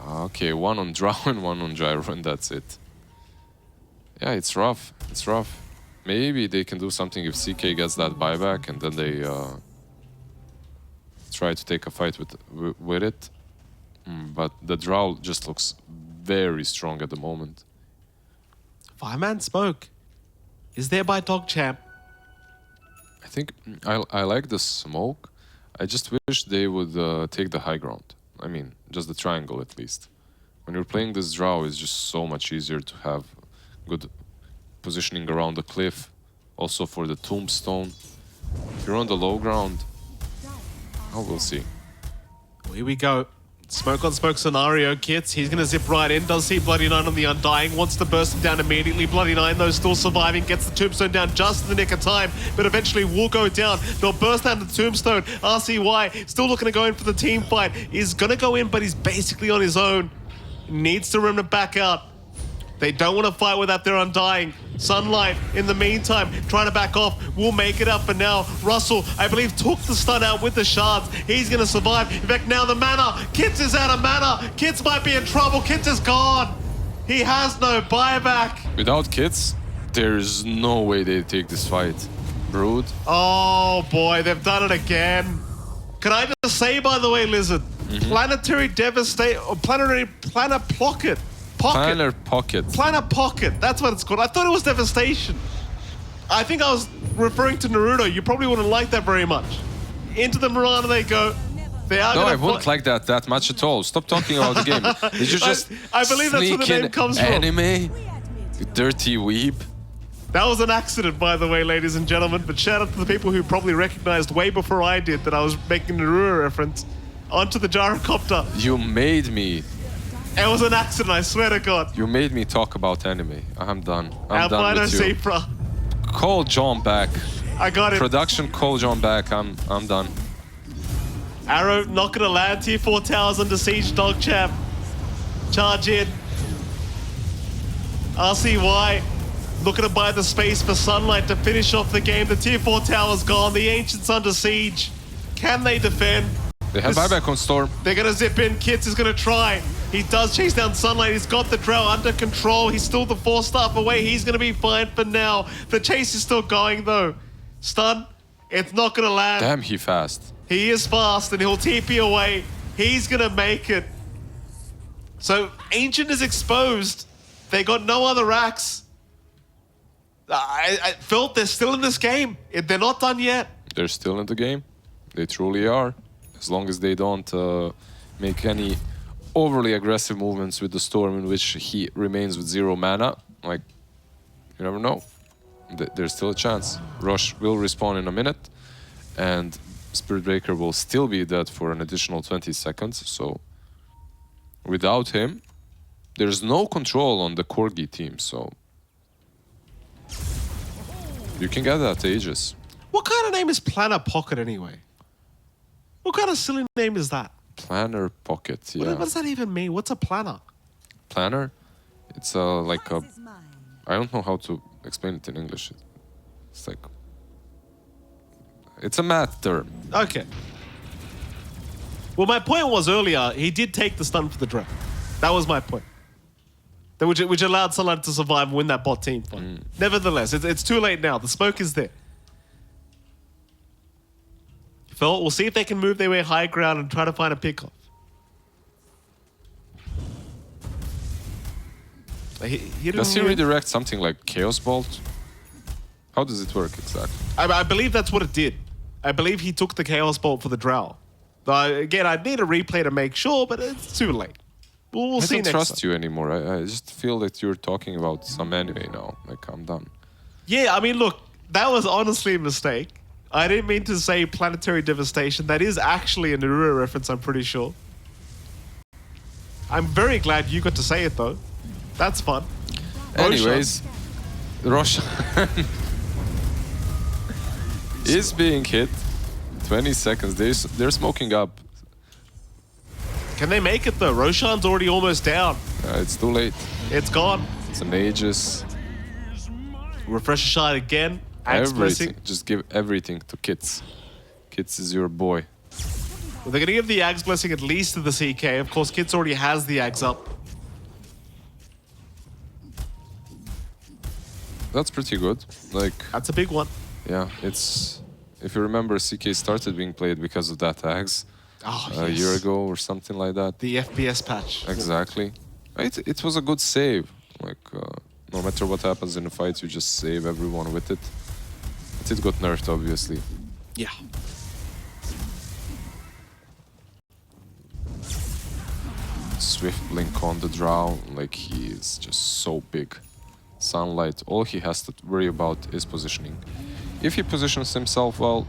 Okay, one on draw and one on gyro, and that's it. Yeah, it's rough. It's rough. Maybe they can do something if CK gets that buyback and then they try to take a fight with it. But the draw just looks very strong at the moment. Fireman Smoke is there by DogChamp. I think I like the smoke. I just wish they would take the high ground. I mean, just the triangle at least. When you're playing this draw, it's just so much easier to have good positioning around the cliff. Also for the tombstone. If you're on the low ground, oh, we'll see. Here we go. Smoke on smoke scenario, Kits. He's going to zip right in. Does see Bloody Nine on the Undying. Wants to burst him down immediately. Bloody Nine, though, still surviving. Gets the tombstone down just in the nick of time. But eventually will go down. They'll burst down the tombstone. RCY still looking to go in for the team fight. He's going to go in, but he's basically on his own. Needs to remnant back out. They don't want to fight without their Undying. Sunlight, in the meantime, trying to back off. Will make it up for now. Russell, I believe, took the stun out with the shards. He's going to survive. In fact, now the mana. Kits is out of mana. Kits might be in trouble. Kits is gone. He has no buyback. Without Kits, there's no way they take this fight. Brood. Oh, boy, they've done it again. Can I just say, by the way, Lizard, Planetary Devastate, or Planetary Planet Pocket. Planner Pocket. Planet Pocket, that's what it's called. I thought it was Devastation. I think I was referring to Naruto. You probably wouldn't like that very much. Into the Mirana they go. They are No, gonna I wouldn't like that much at all. Stop talking about the game. Did you just I believe that's where the sneak name in comes from. anime? You dirty weeb. That was an accident, by the way, ladies and gentlemen. But shout out to the people who probably recognized way before I did that I was making a Naruto reference. Onto the gyrocopter. You made me. It was an accident, I swear to God. You made me talk about anime. I'm done. I'm done Albino with you. Zebra. Call John back. I got it. Production, call John back. I'm done. Arrow not gonna land. Tier 4 towers under siege. DogChamp. Charge in. RCY looking to buy the space for Sunlight to finish off the game. The Tier 4 tower's gone. The Ancient's under siege. Can they defend? They have buyback on Storm. They're gonna zip in. Kits is gonna try. He does chase down Sunlight. He's got the Drow under control. He's still the 4-staff away. He's going to be fine for now. The chase is still going, though. Stun. It's not going to land. Damn, he fast. He is fast, and he'll TP away. He's going to make it. So, Ancient is exposed. They got no other racks. I felt they're still in this game. They're not done yet. They're still in the game. They truly are. As long as they don't make any overly aggressive movements with the Storm in which he remains with 0 mana, like, you never know. There's still a chance. Rush will respawn in a minute, and Spirit Breaker will still be dead for an additional 20 seconds, so without him, there's no control on the Corgi team, so you can get that ages. What kind of name is Planner Pocket anyway? What kind of silly name is that? Planner Pocket, yeah. What does that even mean? What's a planner? Planner? It's like a... I don't know how to explain it in English. It's like... It's a math term. Okay. Well, my point was earlier, he did take the stun for the draft. That was my point. Which allowed Sunlight to survive and win that bot team fight. Nevertheless, it's too late now. The smoke is there. Phil, we'll see if they can move their way high ground and try to find a pickoff. Does he redirect something like Chaos Bolt? How does it work exactly? I believe that's what it did. I believe he took the Chaos Bolt for the Drow. Again, I'd need a replay to make sure, but it's too late. We'll see next time. I don't trust you anymore. I just feel that you're talking about some anime now. Like, I'm done. Yeah, I mean, look, that was honestly a mistake. I didn't mean to say Planetary Devastation. That is actually a Naruto reference, I'm pretty sure. I'm very glad you got to say it, though. That's fun. Anyways, Roshan is being hit. 20 seconds. They're smoking up. Can they make it, though? Roshan's already almost down. It's too late. It's gone. It's an Aegis. Refresh a shot again. Axe Everything. Blessing. Just give everything to Kits. Kits is your boy. Well, they're going to give the Axe Blessing at least to the CK. Of course, Kits already has the Axe up. That's pretty good. Like, That's a big one. yeah, it's... If you remember, CK started being played because of that Axe a year ago or something like that. The FPS patch. Exactly. It was a good save. Like, no matter what happens in the fight, you just save everyone with it. But it got nerfed, obviously. Yeah. Swift blink on the Drow, like he is just so big. Sunlight, all he has to worry about is positioning. If he positions himself well,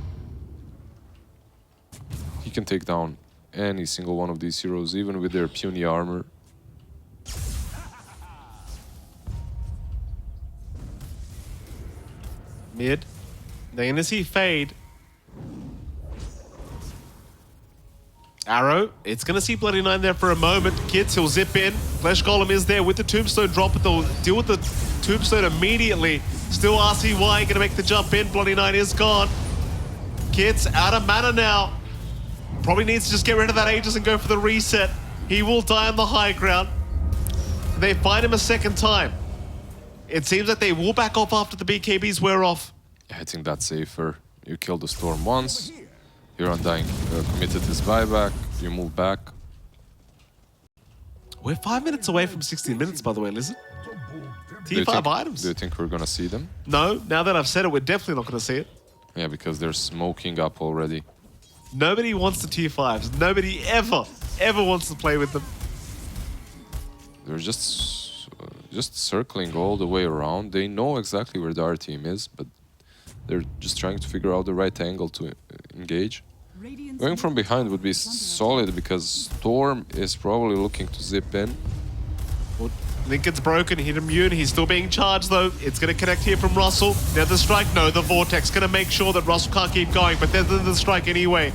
he can take down any single one of these heroes, even with their puny armor. Mid. They're going to see Fade. Arrow. It's going to see Bloody Nine there for a moment. Kits, he'll zip in. Flesh Golem is there with the Tombstone drop, but they'll deal with the Tombstone immediately. Still RCY going to make the jump in. Bloody Nine is gone. Kits out of mana now. Probably needs to just get rid of that Aegis and go for the reset. He will die on the high ground. They find him a second time. It seems like they will back off after the BKBs wear off. I think that's safer. You kill the Storm once, your Undying committed his buyback, you move back. We're 5 minutes away from 16 minutes, by the way, Lizard. T5 items. Do you think we're gonna see them? No, now that I've said it, we're definitely not going to see it. Yeah, because they're smoking up already. Nobody wants the tier 5s. Nobody ever wants to play with them. They're just circling all the way around. They know exactly where our team is, but they're just trying to figure out the right angle to engage. Going from behind would be solid because Storm is probably looking to zip in. Well, Lincoln's broken, hit immune. He's still being charged though. It's going to connect here from Russell. Now the strike, no, the Vortex going to make sure that Russell can't keep going, but there's the strike anyway.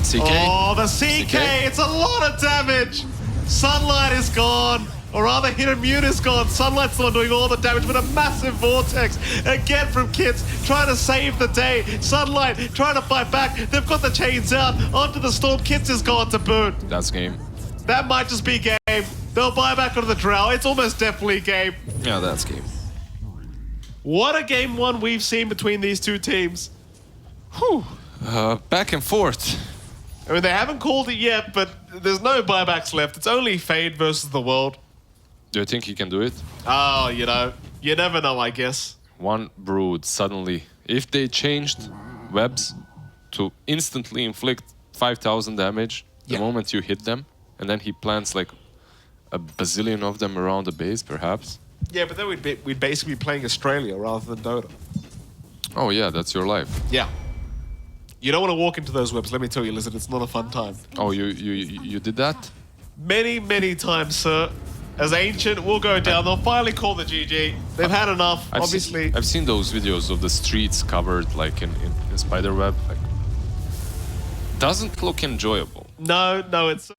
CK. Oh, the CK, it's a lot of damage. Sunlight is gone. Or rather, Hit Immune is gone. Sunlight's the one doing all the damage, but a massive Vortex again from Kits, trying to save the day. Sunlight trying to fight back. They've got the chains out onto the Storm. Kits is gone to boot. That's game. That might just be game. They'll buy back onto the drow. It's almost definitely game. Yeah, that's game. What a game one we've seen between these two teams. Whew. Back and forth. I mean, they haven't called it yet, but there's no buybacks left. It's only Fade versus the world. Do you think he can do it? Oh, you know, you never know, I guess. One brood suddenly. If they changed webs to instantly inflict 5,000 damage the Yeah. moment you hit them, and then he plants like a bazillion of them around the base, perhaps. Yeah, but then we'd basically be playing Australia rather than Dota. Oh yeah, that's your life. Yeah. You don't want to walk into those webs, let me tell you, Lizard, it's not a fun time. Oh, you did that? Many, many times, sir. As Ancient will go down, they'll finally call the GG. They've had enough, obviously. I've seen those videos of the streets covered like in spider web. Like, doesn't look enjoyable. No, it's...